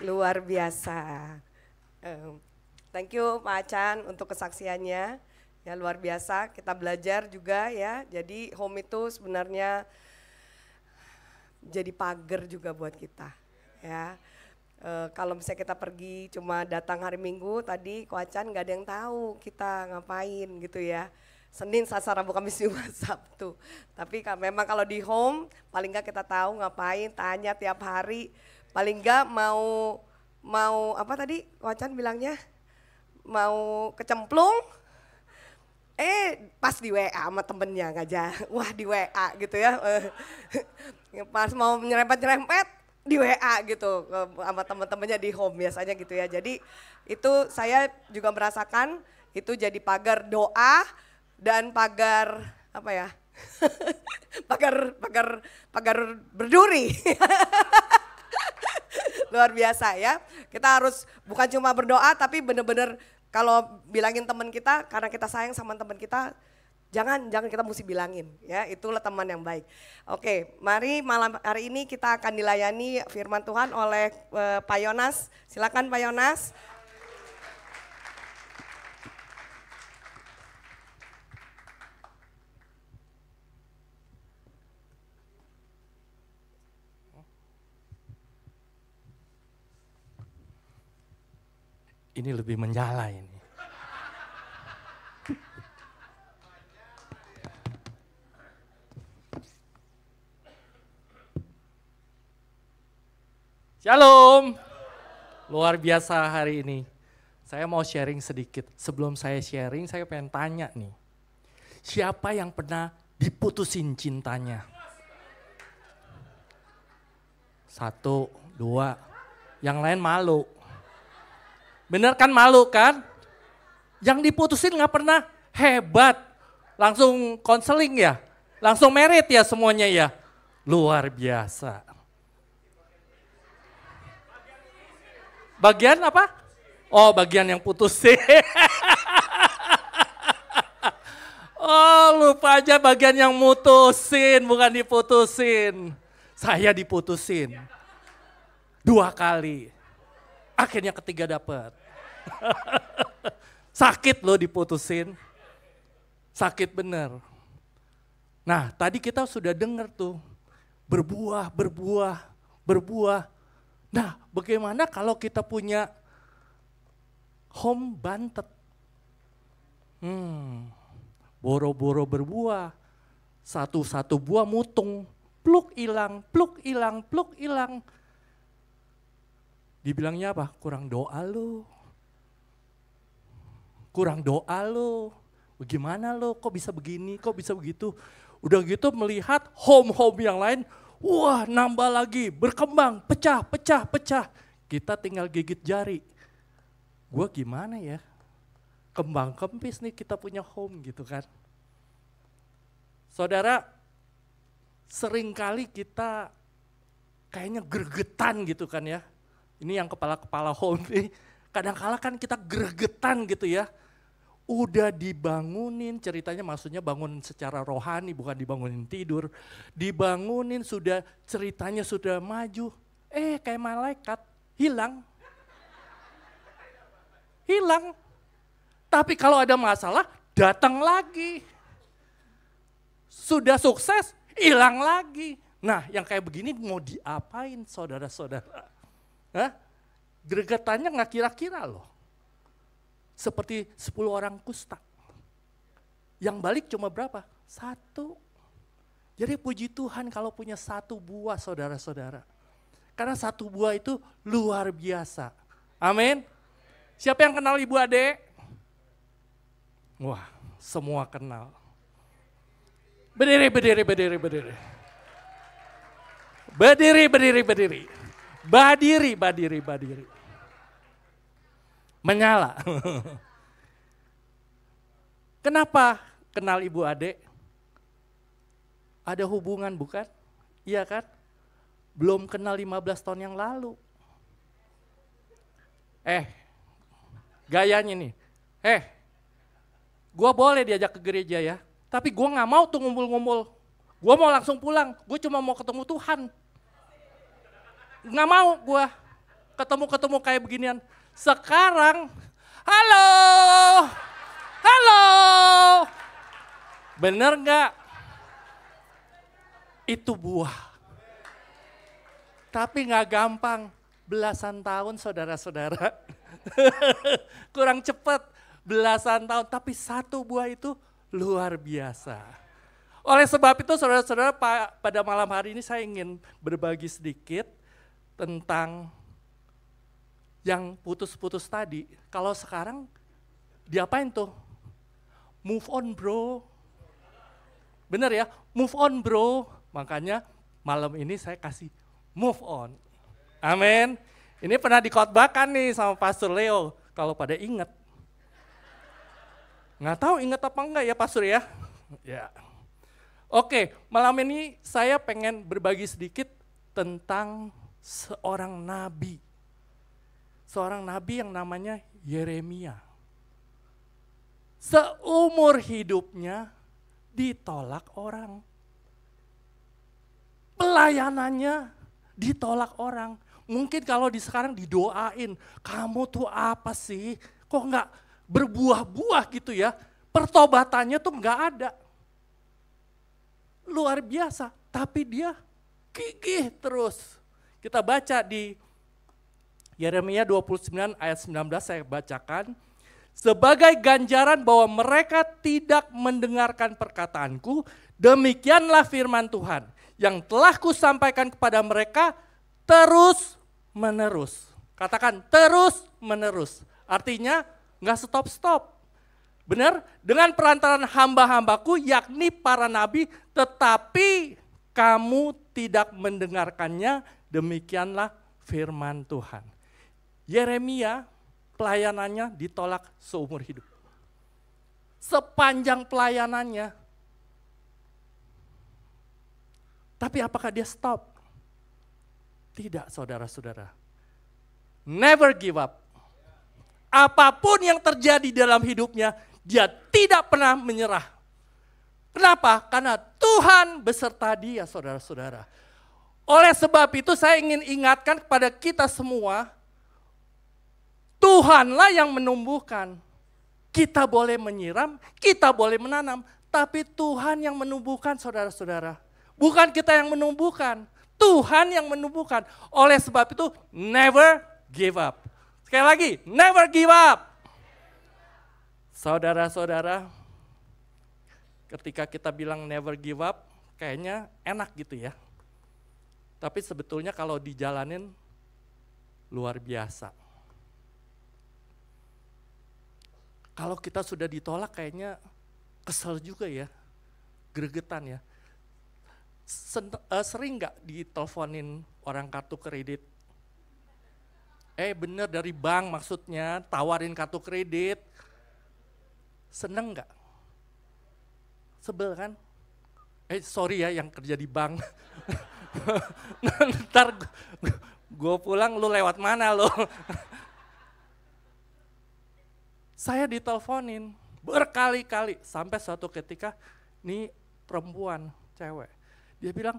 Luar biasa. Thank you Pak Acan untuk kesaksiannya. Ya luar biasa, kita belajar juga ya. Jadi home itu sebenarnya jadi pagar juga buat kita. Ya. Kalau misalnya kita pergi cuma datang hari Minggu, tadi Ko Acan nggak ada yang tahu kita ngapain gitu ya. Senin, Selasa, Rabu, Kamis, Jumat, Sabtu. Tapi memang kalau di home paling nggak kita tahu ngapain, tanya tiap hari. Paling nggak mau apa tadi Ko Acan bilangnya? Mau kecemplung, pas di WA sama temennya ngajak, wah di WA gitu ya. Pas mau nyerempet-nyerempet di WA gitu sama teman-temannya di home biasanya gitu ya. Jadi itu saya juga merasakan itu jadi pagar doa dan pagar apa ya? pagar berduri. Luar biasa ya. Kita harus bukan cuma berdoa tapi benar-benar kalau bilangin teman kita karena kita sayang sama teman kita, jangan kita mesti bilangin ya, itulah teman yang baik. Oke, mari malam hari ini kita akan dilayani firman Tuhan oleh Pak Yonas. Silakan Pak Yonas. Ini lebih menyala ini. Shalom. Luar biasa hari ini. Saya mau sharing sedikit. Sebelum saya sharing, saya pengen tanya nih. Siapa yang pernah diputusin cintanya? 1, 2, yang lain malu. Bener kan malu kan? Yang diputusin gak pernah, hebat. Langsung konseling ya? Langsung merit ya semuanya ya? Luar biasa. Bagian apa? Oh bagian yang putusin. Oh lupa aja bagian yang mutusin, bukan diputusin. Saya diputusin 2 kali. Akhirnya ketiga dapet. Sakit loh diputusin. Sakit bener. Nah tadi kita sudah dengar tuh. Berbuah. Nah bagaimana kalau kita punya home bantet? Boro-boro berbuah. Satu-satu buah mutung. Pluk hilang. Dibilangnya apa? Kurang doa lu. Bagaimana lo? Kok bisa begini? Kok bisa begitu? Udah gitu melihat home-home yang lain, wah nambah lagi, berkembang, pecah. Kita tinggal gigit jari. Gua gimana ya? Kembang kempis nih kita punya home gitu kan. Saudara, seringkali kita kayaknya gregetan gitu kan ya. Ini yang kepala-kepala home nih, kadang-kala kan kita gregetan gitu ya. Udah dibangunin, ceritanya maksudnya bangun secara rohani, bukan dibangunin tidur. Dibangunin sudah, ceritanya sudah maju. Kayak malaikat, hilang. Tapi kalau ada masalah, datang lagi. Sudah sukses, hilang lagi. Nah yang kayak begini mau diapain saudara-saudara? Gregetannya nggak kira-kira loh. Seperti 10 orang kusta. Yang balik cuma berapa? 1. Jadi puji Tuhan kalau punya 1 buah saudara-saudara. Karena 1 buah itu luar biasa. Amin. Siapa yang kenal Ibu Ade? Wah, semua kenal. Berdiri. Badiri. Menyala. Kenapa kenal Ibu Ade? Ada hubungan bukan? Iya kan? Belum kenal 15 tahun yang lalu. Gayanya nih, Gue boleh diajak ke gereja ya, tapi gue gak mau tuh ngumpul-ngumpul. Gue mau langsung pulang, gue cuma mau ketemu Tuhan. Gak mau gue ketemu kayak beginian. Sekarang, halo, bener gak? Itu buah. Tapi gak gampang, belasan tahun saudara-saudara. Kurang cepat, belasan tahun, tapi satu buah itu luar biasa. Oleh sebab itu saudara-saudara, pada malam hari ini saya ingin berbagi sedikit tentang yang putus-putus tadi. Kalau sekarang diapain tuh? Move on bro. Bener ya, move on bro. Makanya malam ini saya kasih move on. Amin. Ini pernah dikhotbahkan nih sama Pastor Leo, kalau pada ingat. Nggak tahu ingat apa enggak ya Pastor ya? Ya. Oke, malam ini saya pengen berbagi sedikit tentang seorang nabi. Seorang nabi yang namanya Yeremia. Seumur hidupnya ditolak orang. Pelayanannya ditolak orang. Mungkin kalau di sekarang didoain, kamu tuh apa sih? Kok nggak berbuah-buah gitu ya? Pertobatannya tuh nggak ada. Luar biasa, tapi dia gigih terus. Kita baca di Yeremia 29 ayat 19 saya bacakan. Sebagai ganjaran bahwa mereka tidak mendengarkan perkataanku, demikianlah firman Tuhan yang telah kusampaikan kepada mereka terus menerus. Katakan terus menerus. Artinya nggak stop-stop. Benar? Dengan perantaran hamba-hambaku yakni para nabi, tetapi kamu tidak mendengarkannya, demikianlah firman Tuhan. Yeremia pelayanannya ditolak seumur hidup. Sepanjang pelayanannya. Tapi apakah dia stop? Tidak saudara-saudara. Never give up. Apapun yang terjadi dalam hidupnya, dia tidak pernah menyerah. Kenapa? Karena Tuhan beserta dia saudara-saudara. Oleh sebab itu saya ingin ingatkan kepada kita semua, Tuhanlah yang menumbuhkan. Kita boleh menyiram, kita boleh menanam, tapi Tuhan yang menumbuhkan saudara-saudara. Bukan kita yang menumbuhkan, Tuhan yang menumbuhkan. Oleh sebab itu never give up. Sekali lagi, never give up. Saudara-saudara, ketika kita bilang never give up, kayaknya enak gitu ya. Tapi sebetulnya kalau dijalanin luar biasa. Kalau kita sudah ditolak kayaknya kesel juga ya, gregetan ya. Sering nggak diteleponin orang kartu kredit? Bener dari bank maksudnya, tawarin kartu kredit. Seneng nggak? Sebel kan? Sorry ya yang kerja di bank. Ntar gue pulang lu lewat mana lo? Saya diteleponin berkali-kali sampai suatu ketika nih perempuan, cewek. Dia bilang,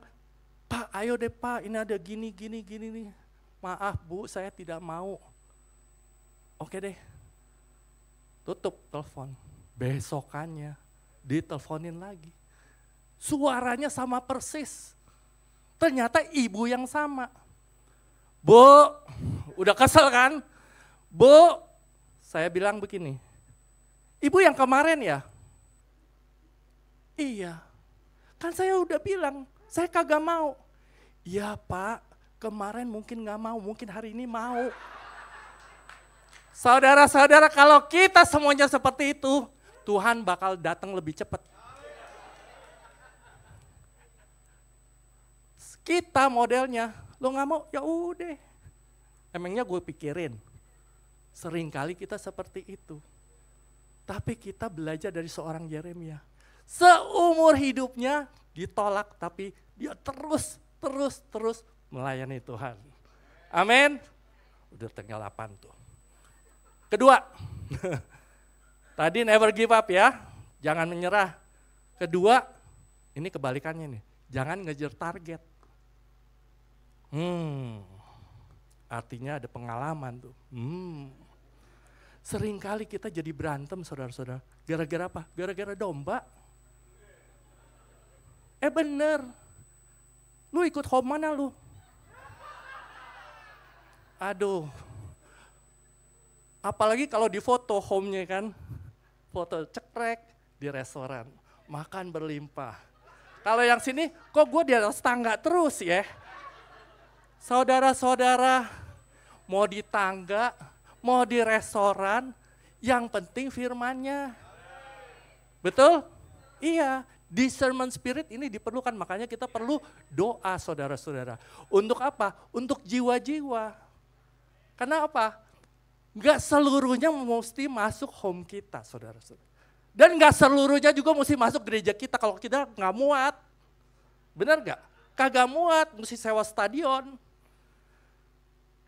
Pak ayo deh Pak ini ada gini nih. Maaf Bu saya tidak mau. Oke deh, tutup telepon. Besokannya diteleponin lagi. Suaranya sama persis. Ternyata ibu yang sama. Bu, udah kesel kan? Bu, saya bilang begini. Ibu yang kemarin ya? Iya. Kan saya udah bilang, saya kagak mau. Iya Pak, kemarin mungkin gak mau, mungkin hari ini mau. Saudara-saudara kalau kita semuanya seperti itu, Tuhan bakal datang lebih cepat. Kita modelnya, lo gak mau, ya udah. Emangnya gue pikirin, seringkali kita seperti itu. Tapi kita belajar dari seorang Yeremia. Seumur hidupnya ditolak, tapi dia terus melayani Tuhan. Amin. Udah tinggal 8 tuh. Kedua, Tadi never give up ya, jangan menyerah. Kedua, ini kebalikannya nih, jangan ngejar target. Artinya ada pengalaman tuh. Seringkali kita jadi berantem saudara-saudara. Gara-gara apa? Gara-gara domba. Bener. Lu ikut home mana lu? Aduh. Apalagi kalau di foto home-nya kan. Foto cekrek di restoran. Makan berlimpah. Kalau yang sini kok gue di atas tangga terus ya. Saudara-saudara, mau di tangga, mau di restoran, yang penting firman-Nya. Betul? Iya, discernment spirit ini diperlukan, makanya kita perlu doa saudara-saudara. Untuk apa? Untuk jiwa-jiwa. Karena apa? Enggak seluruhnya mesti masuk home kita saudara-saudara. Dan enggak seluruhnya juga mesti masuk gereja kita kalau kita nggak muat. Benar nggak? Kagak muat, mesti sewa stadion.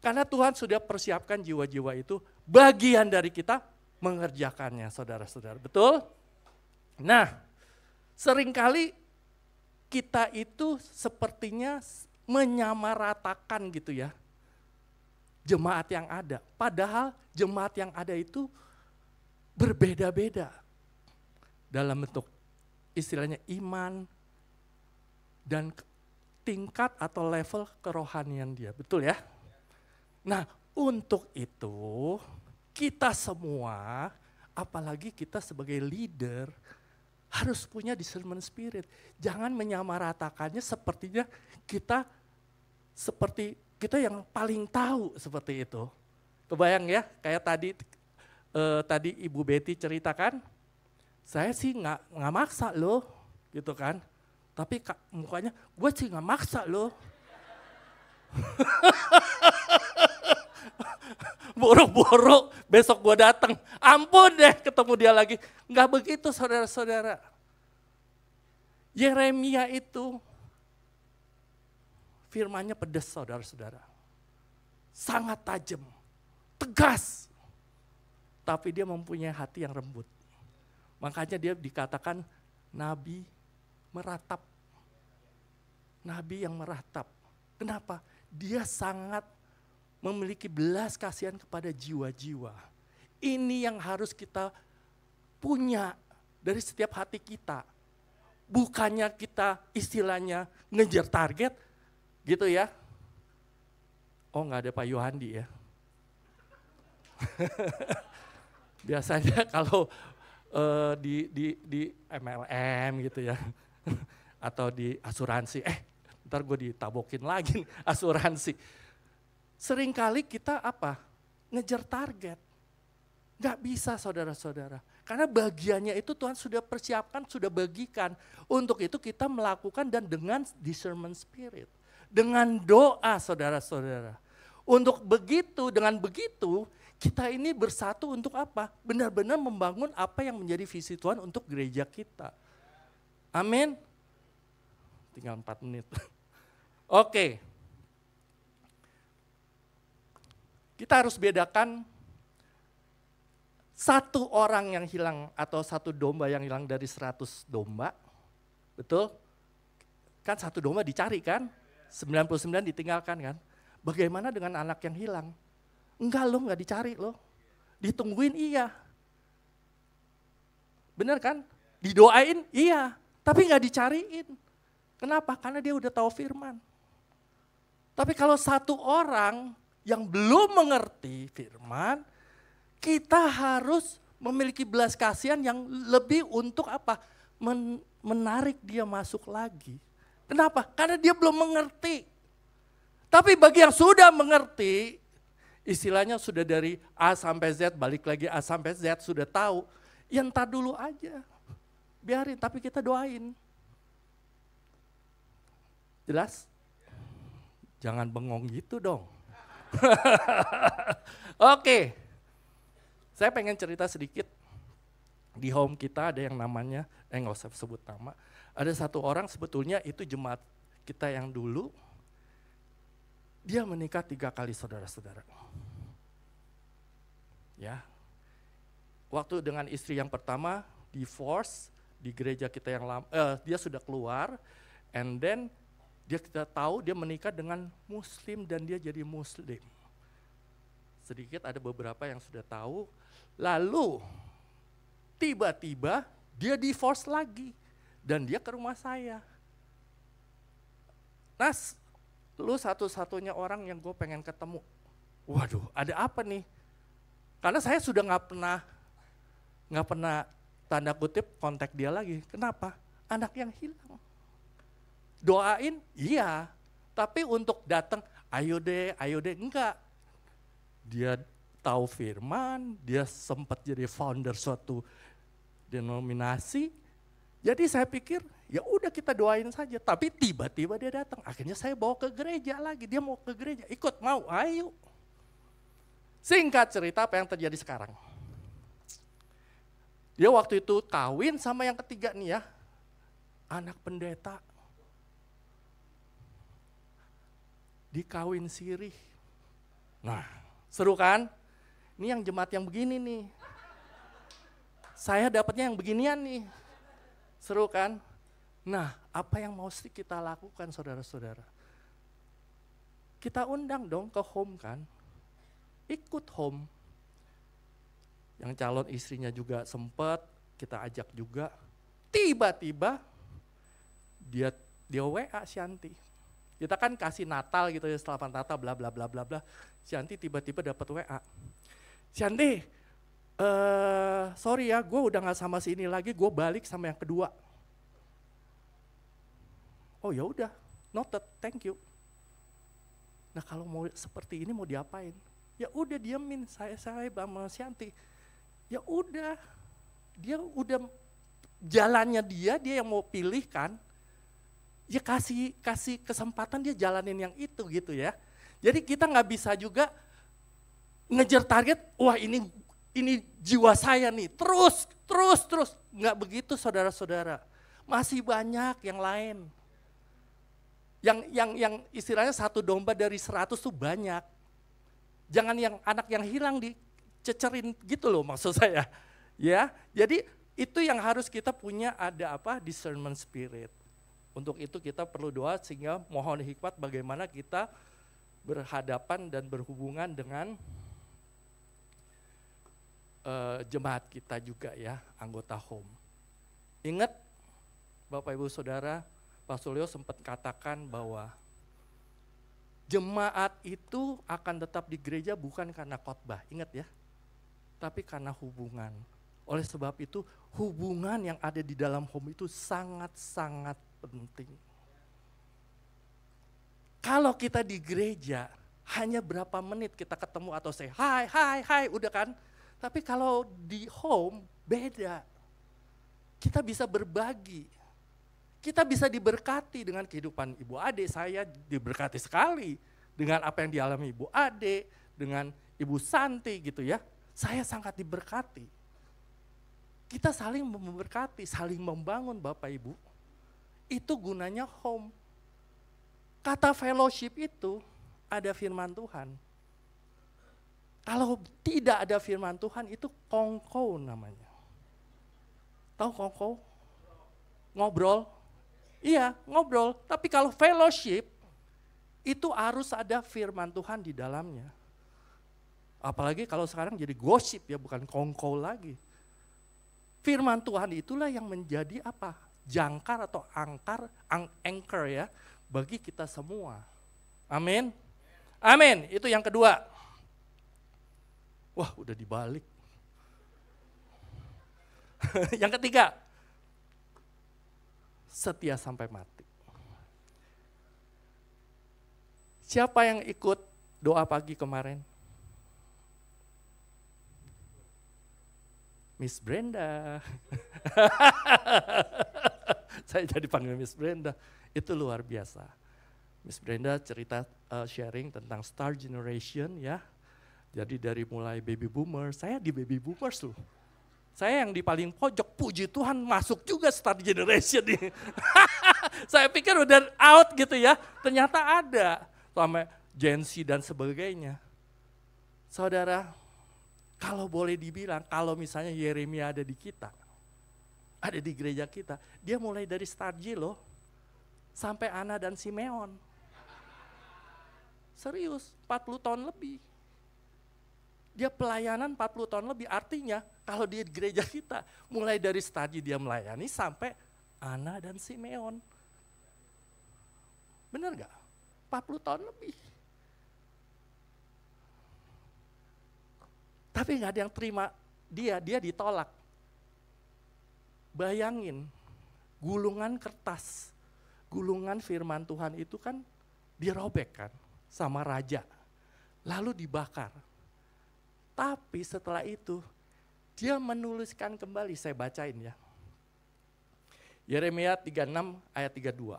Karena Tuhan sudah persiapkan jiwa-jiwa itu, bagian dari kita mengerjakannya saudara-saudara. Betul? Nah, seringkali kita itu sepertinya menyamaratakan gitu ya, jemaat yang ada. Padahal jemaat yang ada itu berbeda-beda dalam bentuk istilahnya iman dan tingkat atau level kerohanian dia. Betul ya? Nah, untuk itu kita semua, apalagi kita sebagai leader, harus punya discernment spirit. Jangan menyamaratakannya sepertinya kita seperti kita yang paling tahu seperti itu. Kebayang ya, kayak tadi Ibu Betty ceritakan, saya sih nggak maksa loh, gitu kan. Tapi mukanya, gue sih nggak maksa loh. Boro-boro besok gue datang, ampun deh ketemu dia lagi. Nggak begitu saudara-saudara. Yeremia itu firman-Nya pedas saudara-saudara. Sangat tajam, tegas. Tapi dia mempunyai hati yang lembut. Makanya dia dikatakan nabi meratap. Nabi yang meratap. Kenapa? Dia sangat memiliki belas kasihan kepada jiwa-jiwa. Ini yang harus kita punya dari setiap hati kita. Bukannya kita istilahnya ngejar target gitu ya. Oh nggak ada Pak Yohandi ya. Biasanya kalau di MLM gitu ya. Atau di asuransi, ntar gue ditabokin lagi asuransi. Seringkali kita apa? Ngejar target. Gak bisa saudara-saudara. Karena bagiannya itu Tuhan sudah persiapkan, sudah bagikan. Untuk itu kita melakukan dan dengan discernment spirit. Dengan doa saudara-saudara. Dengan begitu kita ini bersatu untuk apa? Benar-benar membangun apa yang menjadi visi Tuhan untuk gereja kita. Amin. Tinggal 4 menit. Oke. Kita harus bedakan satu orang yang hilang atau satu domba yang hilang dari 100 domba. Betul? Kan satu domba dicari kan? 99 ditinggalkan kan? Bagaimana dengan anak yang hilang? Enggak loh, enggak dicari loh. Ditungguin iya. Benar kan? Didoain iya. Tapi enggak dicariin. Kenapa? Karena dia udah tahu firman. Tapi kalau satu orang yang belum mengerti firman, kita harus memiliki belas kasihan yang lebih untuk apa? Menarik dia masuk lagi. Kenapa? Karena dia belum mengerti. Tapi bagi yang sudah mengerti, istilahnya sudah dari A sampai Z, balik lagi A sampai Z, sudah tahu. Ya entar dulu aja. Biarin, tapi kita doain. Jelas? Jangan bengong gitu dong. Oke. Saya pengen cerita sedikit. Di home kita ada yang namanya, nggak usah sebut nama. Ada satu orang sebetulnya itu jemaat kita yang dulu. Dia menikah 3 kali saudara-saudara. Ya. waktu dengan istri yang pertama, divorce, di gereja kita yang lama, dia sudah keluar, and then kita tahu dia menikah dengan Muslim dan dia jadi Muslim. Sedikit ada beberapa yang sudah tahu, lalu tiba-tiba dia divorce lagi dan dia ke rumah saya. Nas, lu satu-satunya orang yang gue pengen ketemu. Waduh, ada apa nih? Karena saya sudah nggak pernah tanda kutip kontak dia lagi. Kenapa? Anak yang hilang. Doain, iya. Tapi untuk datang, ayo deh, enggak. Dia tahu firman, dia sempat jadi founder suatu denominasi. Jadi saya pikir, ya udah kita doain saja. Tapi tiba-tiba dia datang. Akhirnya saya bawa ke gereja lagi. Dia mau ke gereja, ikut mau, ayo. Singkat cerita apa yang terjadi sekarang. Dia waktu itu kawin sama yang ketiga nih ya, anak pendeta. Dikawin sirih. Nah, seru kan? Ini yang jemaat yang begini nih. Saya dapatnya yang beginian nih. Seru kan? Nah, apa yang mau kita lakukan saudara-saudara? Kita undang dong ke home kan? Ikut home. Yang calon istrinya juga sempat, kita ajak juga. Tiba-tiba dia WA Shanti. Kita kan kasih Natal gitu ya, selamat Natal bla bla bla bla bla. Shanti tiba-tiba dapat WA. Shanti, sorry ya, gue udah nggak sama si ini lagi, gue balik sama yang kedua. Oh ya udah, noted, thank you. Nah kalau mau seperti ini mau diapain? Ya udah diemin, saya sama Shanti. Ya udah, dia udah jalannya dia yang mau pilih kan. Ya kasih kesempatan dia jalanin yang itu gitu ya. Jadi kita nggak bisa juga ngejar target, wah ini jiwa saya nih, terus. Nggak begitu saudara-saudara. Masih banyak yang lain. Yang istilahnya satu domba dari 100 tuh banyak. Jangan yang anak yang hilang dicecerin gitu loh maksud saya. Ya, jadi itu yang harus kita punya ada discernment spirit. Untuk itu kita perlu doa sehingga mohon hikmat bagaimana kita berhadapan dan berhubungan dengan jemaat kita juga ya, anggota home. Ingat Bapak Ibu Saudara, Pak Sulyo sempat katakan bahwa jemaat itu akan tetap di gereja bukan karena khotbah, ingat ya, tapi karena hubungan. Oleh sebab itu hubungan yang ada di dalam home itu sangat-sangat penting. Kalau kita di gereja hanya berapa menit kita ketemu atau say hai, udah kan. Tapi kalau di home beda. Kita bisa berbagi. Kita bisa diberkati dengan kehidupan ibu adik, saya diberkati sekali dengan apa yang dialami ibu adik, dengan ibu Santi gitu ya. Saya sangat diberkati. Kita saling memberkati, saling membangun Bapak Ibu. Itu gunanya home. Kata fellowship itu ada firman Tuhan. Kalau tidak ada firman Tuhan itu kongko namanya. Tahu kongko? Ngobrol. Iya, ngobrol. Tapi kalau fellowship, itu harus ada firman Tuhan di dalamnya. Apalagi kalau sekarang jadi gosip ya, bukan kongko lagi. Firman Tuhan itulah yang menjadi apa? Jangkar atau anchor ya, bagi kita semua. Amin. Amin, itu yang kedua. Wah, udah dibalik. Yang ketiga, setia sampai mati. Siapa yang ikut doa pagi kemarin? Miss Brenda. Saya jadi panggil Miss Brenda. Itu luar biasa. Miss Brenda cerita sharing tentang Star Generation ya. Jadi dari mulai baby boomers, saya di baby boomers loh. Saya yang di paling pojok, puji Tuhan masuk juga Star Generation nih. Saya pikir udah out gitu ya, ternyata ada. Sampai Gen Z dan sebagainya. Saudara, Kalau boleh dibilang, kalau misalnya Yeremia ada di kita, ada di gereja kita, dia mulai dari Starji loh, sampai Ana dan Simeon. Serius, 40 tahun lebih. Dia pelayanan 40 tahun lebih, artinya kalau di gereja kita, mulai dari Starji dia melayani sampai Ana dan Simeon. Benar gak? 40 tahun lebih. Tapi gak ada yang terima dia ditolak. Bayangin, gulungan kertas, gulungan firman Tuhan itu kan dirobek kan sama raja, lalu dibakar. Tapi setelah itu, dia menuliskan kembali, saya bacain ya. Yeremia 36 ayat 32.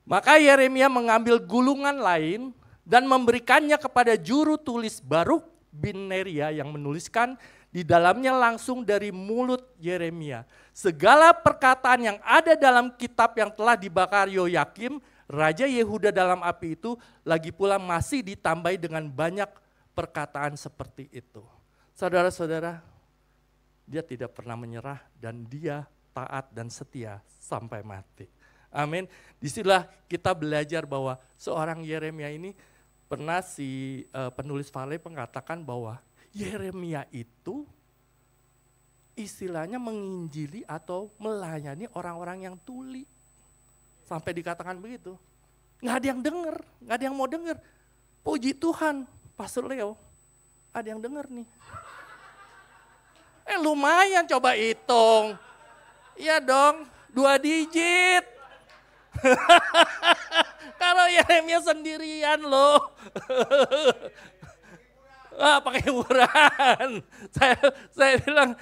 Maka Yeremia mengambil gulungan lain dan memberikannya kepada juru tulis Baruk bin Neria yang menuliskan di dalamnya langsung dari mulut Yeremia. Segala perkataan yang ada dalam kitab yang telah dibakar Yoyakim, Raja Yehuda dalam api itu, lagi pula masih ditambahi dengan banyak perkataan seperti itu. Saudara-saudara, dia tidak pernah menyerah dan dia taat dan setia sampai mati. Amin. Disitulah kita belajar bahwa seorang Yeremia ini pernah si penulis Vale mengatakan bahwa Yeremia itu istilahnya menginjili atau melayani orang-orang yang tuli. Sampai dikatakan begitu. Nggak ada yang dengar, nggak ada yang mau dengar. Puji Tuhan, Pastor Leo, ada yang dengar nih. Lumayan coba hitung. Iya dong, 2 digit. Kalau Yeremia sendirian loh. Pakai murahan. Saya bilang,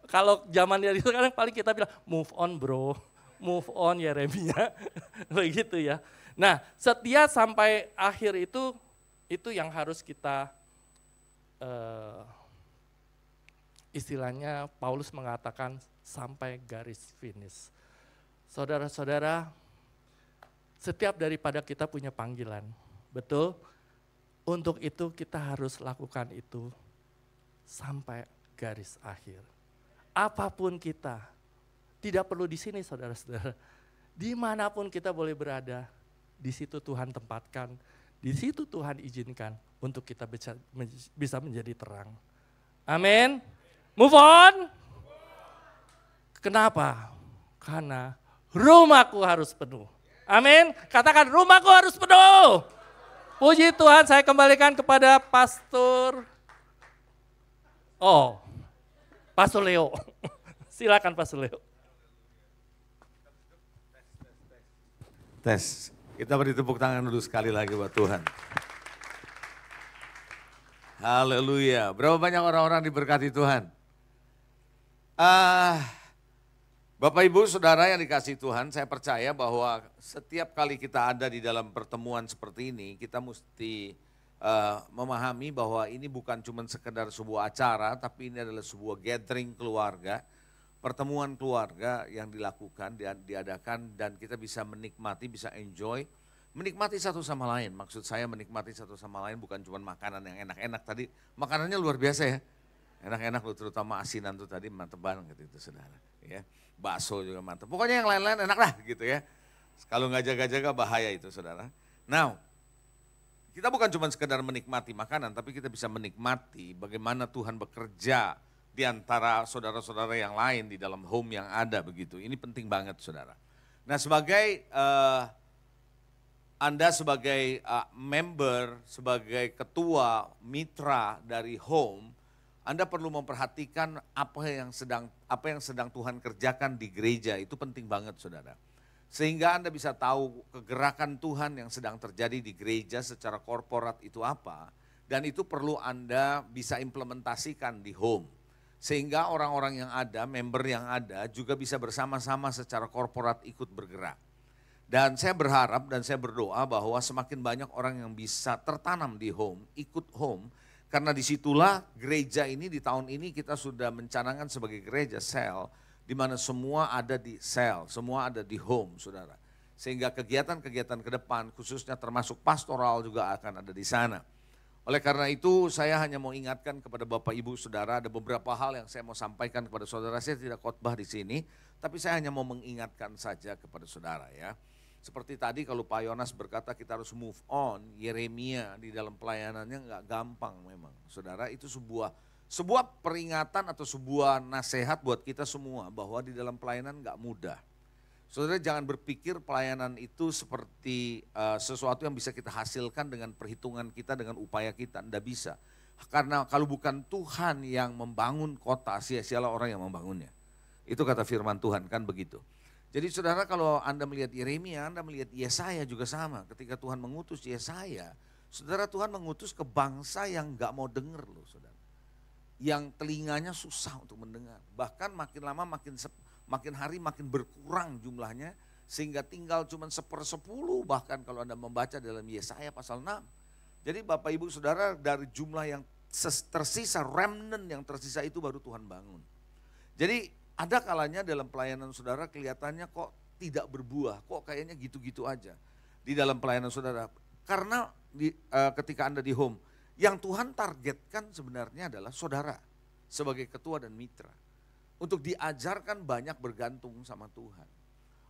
kalau zaman dari sekarang paling kita bilang, move on bro, move on Yeremia. Begitu ya. Nah, setia sampai akhir itu yang harus kita, istilahnya Paulus mengatakan sampai garis finish. Saudara-saudara, setiap daripada kita punya panggilan, betul? Untuk itu kita harus lakukan itu sampai garis akhir. Apapun kita, tidak perlu di sini saudara-saudara. Dimanapun kita boleh berada, di situ Tuhan tempatkan, di situ Tuhan izinkan untuk kita bisa menjadi terang. Amin. Move on. Kenapa? Karena rumahku harus penuh. Amin. Katakan rumahku harus penuh. Puji Tuhan, saya kembalikan kepada Pastor Leo. Silakan Pastor Leo. Tes. Kita beri tepuk tangan dulu sekali lagi buat Tuhan. Haleluya. Berapa banyak orang-orang diberkati Tuhan? Bapak Ibu Saudara yang dikasihi Tuhan, saya percaya bahwa setiap kali kita ada di dalam pertemuan seperti ini, kita mesti memahami bahwa ini bukan cuma sekedar sebuah acara, tapi ini adalah sebuah gathering keluarga, pertemuan keluarga yang dilakukan, diadakan, dan kita bisa menikmati, bisa enjoy, menikmati satu sama lain. Maksud saya menikmati satu sama lain bukan cuma makanan yang enak-enak tadi, makanannya luar biasa ya. Enak-enak loh, terutama asinan tuh tadi mantep banget itu saudara. Ya, bakso juga mantep. Pokoknya yang lain-lain enak lah gitu ya. Kalau nggak jaga-jaga bahaya itu saudara. Now, kita bukan cuma sekedar menikmati makanan, tapi kita bisa menikmati bagaimana Tuhan bekerja di antara saudara-saudara yang lain di dalam home yang ada begitu. Ini penting banget saudara. Nah sebagai Anda sebagai member, sebagai ketua mitra dari home, Anda perlu memperhatikan apa yang sedang Tuhan kerjakan di gereja, itu penting banget saudara. Sehingga Anda bisa tahu kegerakan Tuhan yang sedang terjadi di gereja secara korporat itu apa. Dan itu perlu Anda bisa implementasikan di home. Sehingga orang-orang yang ada, member yang ada juga bisa bersama-sama secara korporat ikut bergerak. Dan saya berharap dan saya berdoa bahwa semakin banyak orang yang bisa tertanam di home, ikut home. Karena disitulah gereja ini di tahun ini kita sudah mencanangkan sebagai gereja sel, di mana semua ada di sel, semua ada di home saudara. Sehingga kegiatan-kegiatan ke depan khususnya termasuk pastoral juga akan ada di sana. Oleh karena itu saya hanya mau ingatkan kepada Bapak Ibu Saudara, ada beberapa hal yang saya mau sampaikan kepada saudara. Saya tidak khotbah di sini, tapi saya hanya mau mengingatkan saja kepada saudara ya. Seperti tadi kalau Pak Yonas berkata kita harus move on, Yeremia di dalam pelayanannya nggak gampang memang. Saudara, itu sebuah peringatan atau sebuah nasihat buat kita semua bahwa di dalam pelayanan nggak mudah. Saudara, jangan berpikir pelayanan itu seperti sesuatu yang bisa kita hasilkan dengan perhitungan kita, dengan upaya kita. Nggak bisa. Karena kalau bukan Tuhan yang membangun kota, sia-sialah orang yang membangunnya. Itu kata firman Tuhan, kan begitu. Jadi saudara, kalau Anda melihat Yeremia, Anda melihat Yesaya juga sama. Ketika Tuhan mengutus Yesaya, saudara, Tuhan mengutus ke bangsa yang gak mau dengar loh saudara. Yang telinganya susah untuk mendengar. Bahkan makin lama makin hari makin berkurang jumlahnya. Sehingga tinggal cuma 1/10 bahkan kalau Anda membaca dalam Yesaya pasal 6. Jadi Bapak Ibu Saudara, dari jumlah yang tersisa, remnant yang tersisa itu baru Tuhan bangun. Jadi ada kalanya dalam pelayanan saudara kelihatannya kok tidak berbuah, kok kayaknya gitu-gitu aja di dalam pelayanan saudara. Karena ketika Anda di home, yang Tuhan targetkan sebenarnya adalah saudara sebagai ketua dan mitra. Untuk diajarkan banyak bergantung sama Tuhan.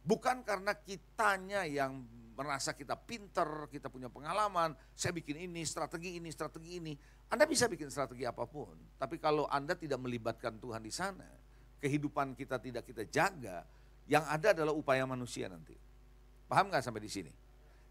Bukan karena kitanya yang merasa kita pinter, kita punya pengalaman, saya bikin ini, strategi ini, strategi ini. Anda bisa bikin strategi apapun, tapi kalau Anda tidak melibatkan Tuhan di sana, kehidupan kita tidak kita jaga, yang ada adalah upaya manusia nanti. Paham gak sampai di sini?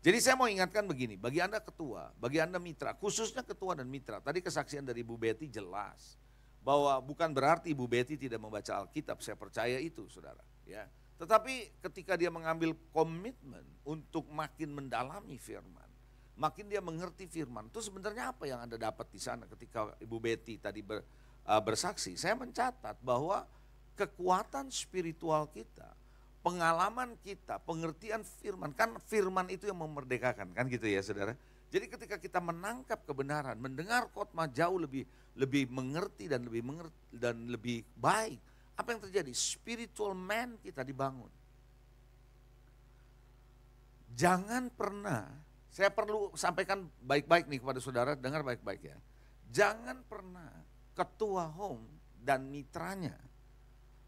Jadi saya mau ingatkan begini, bagi Anda ketua, bagi Anda mitra, khususnya ketua dan mitra. Tadi kesaksian dari Ibu Betty jelas, bahwa bukan berarti Ibu Betty tidak membaca Alkitab, saya percaya itu saudara. Ya. Tetapi ketika dia mengambil komitmen untuk makin mendalami firman, makin dia mengerti firman, itu sebenarnya apa yang Anda dapat di sana ketika Ibu Betty tadi bersaksi. Saya mencatat bahwa kekuatan spiritual kita, pengalaman kita, pengertian firman, kan firman itu yang memerdekakan, kan gitu ya saudara. Jadi ketika kita menangkap kebenaran, mendengar khotbah jauh lebih mengerti dan lebih baik, apa yang terjadi? Spiritual man kita dibangun. Jangan pernah, saya perlu sampaikan baik-baik nih kepada saudara, dengar baik-baik ya. Jangan pernah ketua home dan mitranya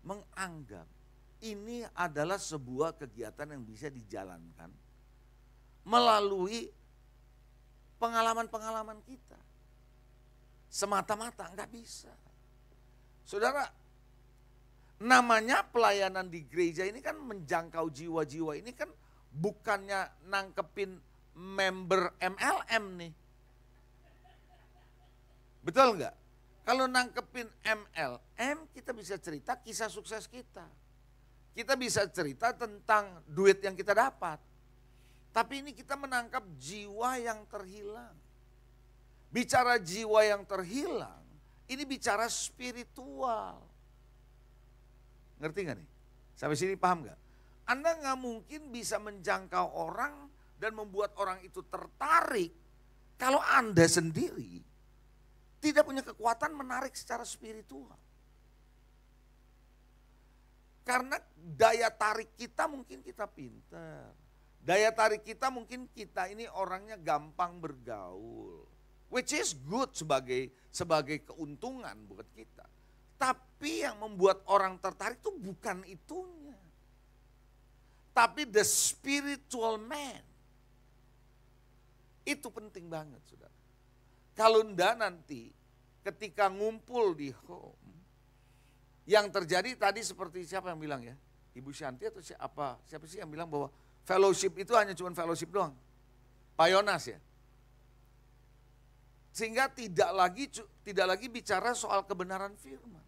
menganggap ini adalah sebuah kegiatan yang bisa dijalankan melalui pengalaman-pengalaman kita. Semata-mata enggak bisa. Saudara, namanya pelayanan di gereja ini kan menjangkau jiwa-jiwa, ini kan bukannya nangkepin member MLM nih. Betul enggak? Kalau nangkepin MLM, kita bisa cerita kisah sukses kita. Kita bisa cerita tentang duit yang kita dapat. Tapi ini kita menangkap jiwa yang terhilang. Bicara jiwa yang terhilang, ini bicara spiritual. Ngerti gak nih? Sampai sini paham gak? Anda gak mungkin bisa menjangkau orang dan membuat orang itu tertarik kalau Anda sendiri tidak punya kekuatan menarik secara spiritual. Karena daya tarik kita mungkin kita pintar. Daya tarik kita mungkin kita ini orangnya gampang bergaul. Which is good sebagai keuntungan buat kita. Tapi yang membuat orang tertarik itu bukan itunya. Tapi the spiritual man. Itu penting banget saudara. Kalau enggak nanti ketika ngumpul di home, yang terjadi tadi seperti siapa yang bilang ya? Ibu Shanti atau siapa sih yang bilang bahwa fellowship itu hanya cuma fellowship doang? Pak Yonas ya? Sehingga tidak lagi bicara soal kebenaran firman.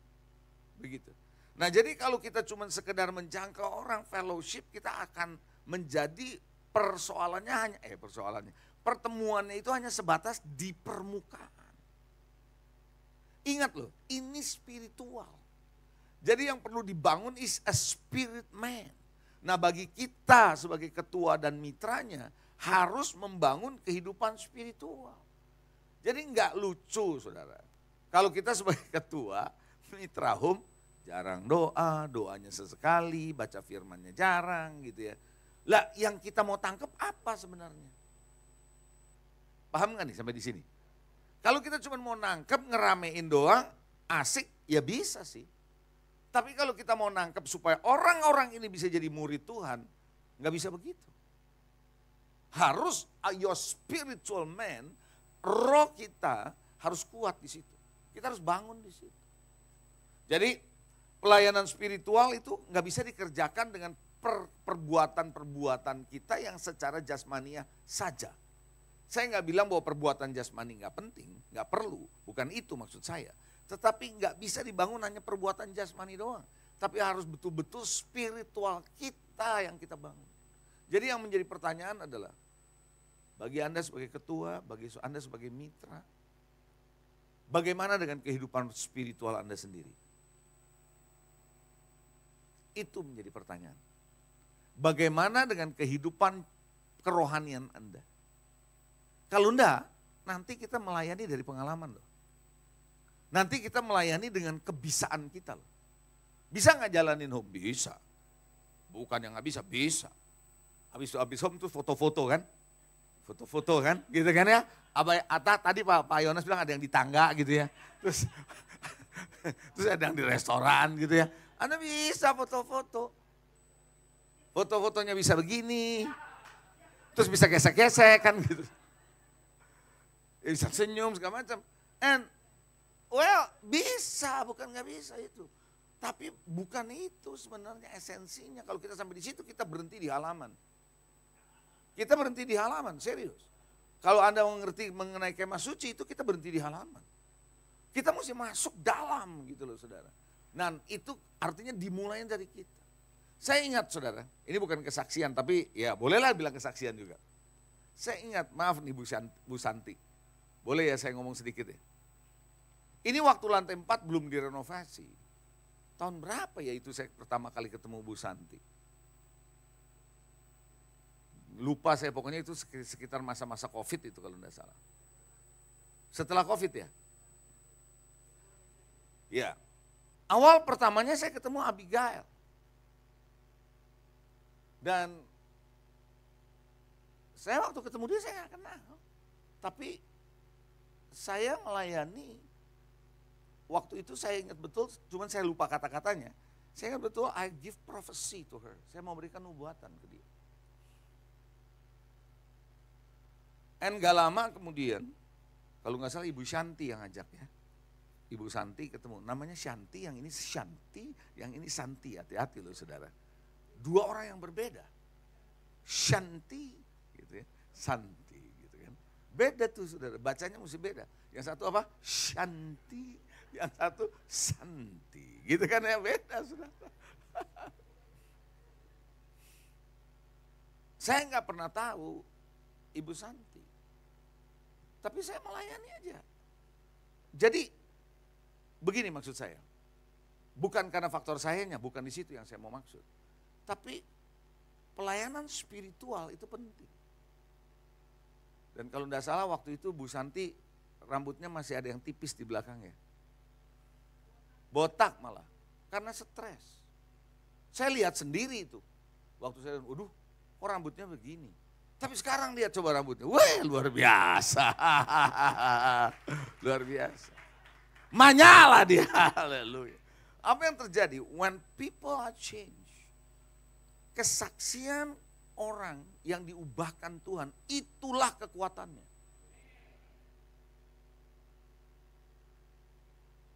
Begitu. Nah jadi kalau kita cuma sekedar menjangkau orang fellowship, kita akan menjadi persoalannya pertemuannya itu hanya sebatas di permukaan. Ingat loh, ini spiritual. Jadi yang perlu dibangun is a spirit man. Nah bagi kita sebagai ketua dan mitranya harus membangun kehidupan spiritual. Jadi enggak lucu saudara. Kalau kita sebagai ketua, mitra home jarang doa, doanya sesekali, baca firmannya jarang gitu ya. Lah yang kita mau tangkap apa sebenarnya? Paham gak nih sampai di sini? Kalau kita cuma mau nangkep, ngeramein doang, asik, ya bisa sih. Tapi kalau kita mau nangkep supaya orang-orang ini bisa jadi murid Tuhan, nggak bisa begitu. Harus your spiritual man, roh kita harus kuat di situ. Kita harus bangun di situ. Jadi pelayanan spiritual itu nggak bisa dikerjakan dengan perbuatan-perbuatan kita yang secara jasmania saja. Saya nggak bilang bahwa perbuatan jasmani nggak penting, nggak perlu, bukan itu maksud saya. Tetapi nggak bisa dibangun hanya perbuatan jasmani doang. Tapi harus betul-betul spiritual kita yang kita bangun. Jadi yang menjadi pertanyaan adalah, bagi Anda sebagai ketua, bagi Anda sebagai mitra, bagaimana dengan kehidupan spiritual Anda sendiri? Itu menjadi pertanyaan. Bagaimana dengan kehidupan kerohanian Anda? Kalau enggak, nanti kita melayani dari pengalaman loh. Nanti kita melayani dengan kebisaan kita loh. Bisa nggak jalanin home? Bisa. Bukan yang nggak bisa, bisa. Habis home tuh foto-foto kan? Foto-foto kan, gitu kan ya. Tadi Pak Yonas bilang ada yang di tangga gitu ya. Terus ada yang di restoran gitu ya. Anda bisa foto-foto. Foto-fotonya bisa begini. Terus bisa gesek-gesek kan gitu. Bisa senyum segala macam. And well bisa, bukan nggak bisa itu. Tapi bukan itu sebenarnya esensinya. Kalau kita sampai di situ kita berhenti di halaman. Kita berhenti di halaman, serius. Kalau Anda mengerti mengenai kemah suci itu kita berhenti di halaman. Kita mesti masuk dalam gitu loh saudara. Dan itu artinya dimulai dari kita. Saya ingat saudara, ini bukan kesaksian tapi ya bolehlah bilang kesaksian juga. Saya ingat, maaf nih Bu Santi. Boleh ya saya ngomong sedikit ya. Ini waktu lantai 4 belum direnovasi. Tahun berapa ya itu saya pertama kali ketemu Bu Santi. Lupa saya pokoknya itu sekitar masa-masa COVID itu kalau tidak salah. Setelah COVID ya? Ya. Awal pertamanya saya ketemu Abigail. Dan saya waktu ketemu dia saya nggak kenal. Tapi saya melayani, waktu itu saya ingat betul, cuman saya lupa kata-katanya. Saya ingat betul, I give prophecy to her. Saya mau berikan nubuatan ke dia. And gak lama kemudian, kalau nggak salah Ibu Shanti yang ngajak ya. Ibu Santi ketemu, namanya Shanti, yang ini Shanti, yang ini Santi. Hati-hati loh saudara. Dua orang yang berbeda. Shanti, gitu ya, Santi, gitu kan. Beda tuh saudara, bacanya mesti beda. Yang satu apa? Shanti, yang satu Santi, gitu kan ya, beda saudara. Saya nggak pernah tahu Ibu Santi. Tapi saya melayani aja. Jadi begini maksud saya. Bukan karena faktor sayanya, bukan di situ yang saya mau maksud. Tapi pelayanan spiritual itu penting. Dan kalau tidak salah waktu itu Bu Santi rambutnya masih ada yang tipis di belakangnya. Botak malah, karena stres. Saya lihat sendiri itu. Waktu saya, waduh kok rambutnya begini. Tapi sekarang lihat coba rambutnya, wah luar biasa. Luar biasa. Menyala dia, haleluya. Apa yang terjadi? When people are changed, kesaksian orang yang diubahkan Tuhan, itulah kekuatannya.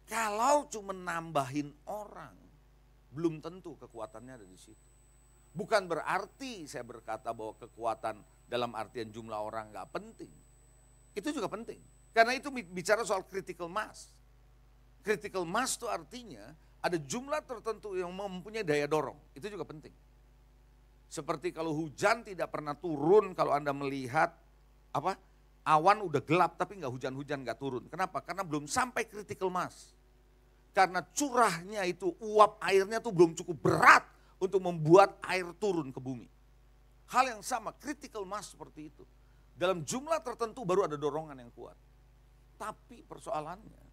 Kalau cuma nambahin orang, belum tentu kekuatannya ada di situ. Bukan berarti saya berkata bahwa kekuatan dalam artian jumlah orang nggak penting. Itu juga penting. Karena itu bicara soal critical mass. Critical mass itu artinya ada jumlah tertentu yang mempunyai daya dorong. Itu juga penting. Seperti kalau hujan tidak pernah turun, kalau Anda melihat awan udah gelap tapi nggak hujan-hujan nggak turun. Kenapa? Karena belum sampai critical mass. Karena curahnya itu, uap airnya tuh belum cukup berat untuk membuat air turun ke bumi. Hal yang sama, critical mass seperti itu. Dalam jumlah tertentu baru ada dorongan yang kuat. Tapi persoalannya,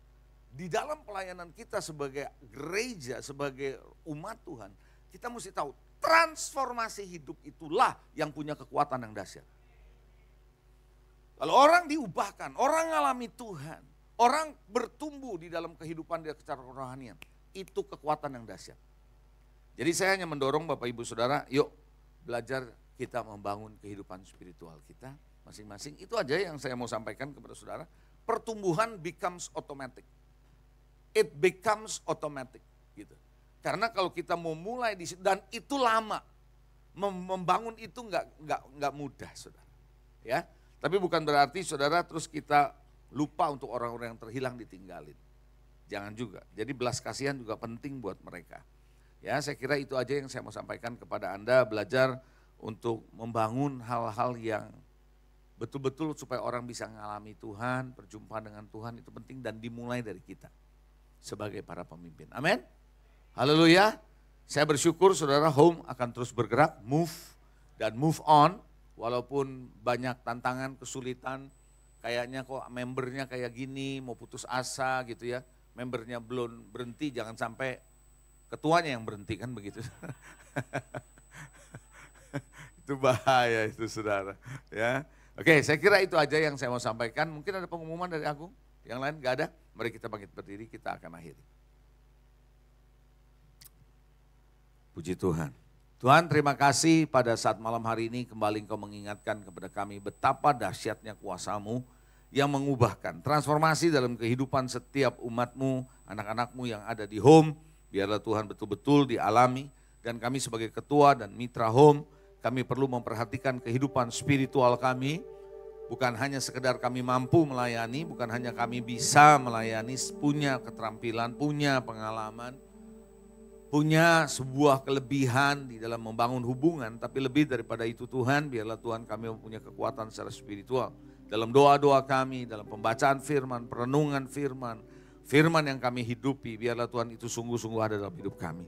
di dalam pelayanan kita sebagai gereja, sebagai umat Tuhan, kita mesti tahu transformasi hidup itulah yang punya kekuatan yang dahsyat. Lalu orang diubahkan, orang ngalami Tuhan. Orang bertumbuh di dalam kehidupan dia secara kerohanian. Itu kekuatan yang dahsyat. Jadi saya hanya mendorong Bapak Ibu Saudara, yuk belajar kita membangun kehidupan spiritual kita masing-masing. Itu aja yang saya mau sampaikan kepada saudara. Pertumbuhan becomes automatic. It becomes automatic gitu. Karena kalau kita mau mulai di situ, dan itu lama. Membangun itu nggak mudah, saudara. Ya, tapi bukan berarti saudara terus kita lupa untuk orang-orang yang terhilang ditinggalin. Jangan juga. Jadi belas kasihan juga penting buat mereka. Ya, saya kira itu aja yang saya mau sampaikan kepada Anda, belajar untuk membangun hal-hal yang betul-betul supaya orang bisa mengalami Tuhan, berjumpa dengan Tuhan itu penting dan dimulai dari kita sebagai para pemimpin. Amin. Haleluya. Saya bersyukur saudara Home akan terus bergerak, move dan move on walaupun banyak tantangan, kesulitan. Kayaknya kok membernya kayak gini, mau putus asa gitu ya. Membernya belum berhenti, jangan sampai ketuanya yang berhenti kan begitu. Itu bahaya itu saudara. Ya. Oke, saya kira itu aja yang saya mau sampaikan. Mungkin ada pengumuman dari aku, yang lain gak ada. Mari kita bangkit berdiri, kita akan akhiri. Puji Tuhan. Tuhan terima kasih pada saat malam hari ini kembali Engkau mengingatkan kepada kami betapa dahsyatnya kuasa-Mu yang mengubahkan transformasi dalam kehidupan setiap umat-Mu, anak-anak-Mu yang ada di Home. Biarlah Tuhan betul-betul dialami dan kami sebagai ketua dan mitra Home, kami perlu memperhatikan kehidupan spiritual kami. Bukan hanya sekedar kami mampu melayani, bukan hanya kami bisa melayani, punya keterampilan, punya pengalaman, punya sebuah kelebihan di dalam membangun hubungan, tapi lebih daripada itu Tuhan, biarlah Tuhan kami mempunyai kekuatan secara spiritual. Dalam doa-doa kami, dalam pembacaan firman, perenungan firman, firman yang kami hidupi, biarlah Tuhan itu sungguh-sungguh ada dalam hidup kami.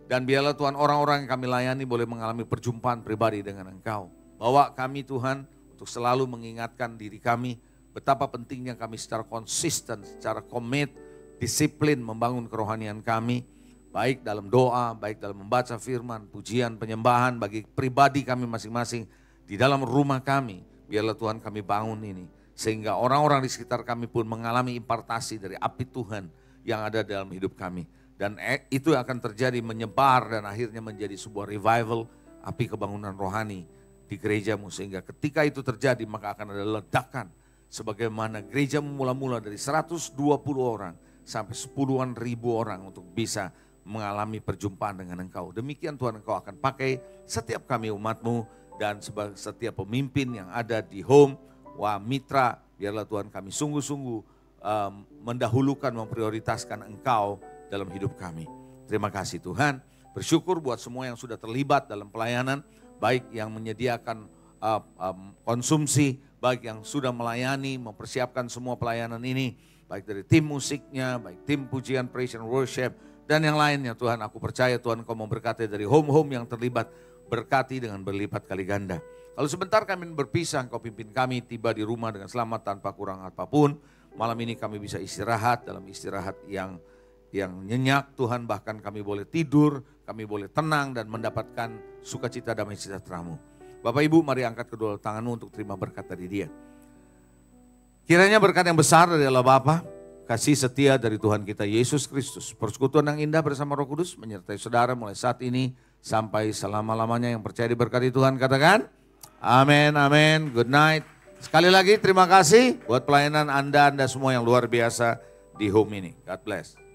Dan biarlah Tuhan orang-orang yang kami layani boleh mengalami perjumpaan pribadi dengan Engkau. Bawa kami Tuhan untuk selalu mengingatkan diri kami, betapa pentingnya kami secara konsisten, secara komit, disiplin membangun kerohanian kami, baik dalam doa, baik dalam membaca firman, pujian, penyembahan bagi pribadi kami masing-masing di dalam rumah kami. Biarlah Tuhan kami bangun ini sehingga orang-orang di sekitar kami pun mengalami impartasi dari api Tuhan yang ada dalam hidup kami. Dan itu akan terjadi menyebar dan akhirnya menjadi sebuah revival, api kebangunan rohani di gerejamu. Sehingga ketika itu terjadi maka akan ada ledakan. Sebagaimana gereja mula-mula dari 120 orang sampai 10-an ribu orang untuk bisa mengalami perjumpaan dengan Engkau. Demikian Tuhan Engkau akan pakai setiap kami umat-Mu dan setiap pemimpin yang ada di Home, mitra, biarlah Tuhan kami sungguh-sungguh mendahulukan, memprioritaskan Engkau dalam hidup kami. Terima kasih Tuhan, bersyukur buat semua yang sudah terlibat dalam pelayanan, baik yang menyediakan konsumsi, baik yang sudah melayani, mempersiapkan semua pelayanan ini, baik dari tim musiknya, baik tim pujian, praise and worship, dan yang lainnya Tuhan, aku percaya Tuhan Kau memberkati dari home-home yang terlibat, berkati dengan berlipat kali ganda. Kalau sebentar kami berpisah, Kau pimpin kami tiba di rumah dengan selamat tanpa kurang apapun. Malam ini kami bisa istirahat dalam istirahat yang nyenyak Tuhan, bahkan kami boleh tidur, kami boleh tenang dan mendapatkan sukacita damai sejahtera-Mu. Bapak Ibu mari angkat kedua tanganmu untuk terima berkat dari Dia. Kiranya berkat yang besar dari Allah Bapa, kasih setia dari Tuhan kita Yesus Kristus, persekutuan yang indah bersama Roh Kudus menyertai saudara mulai saat ini sampai selama-lamanya. Yang percaya diberkati Tuhan katakan amin, amin, good night. Sekali lagi terima kasih buat pelayanan Anda semua yang luar biasa di Home ini. God bless.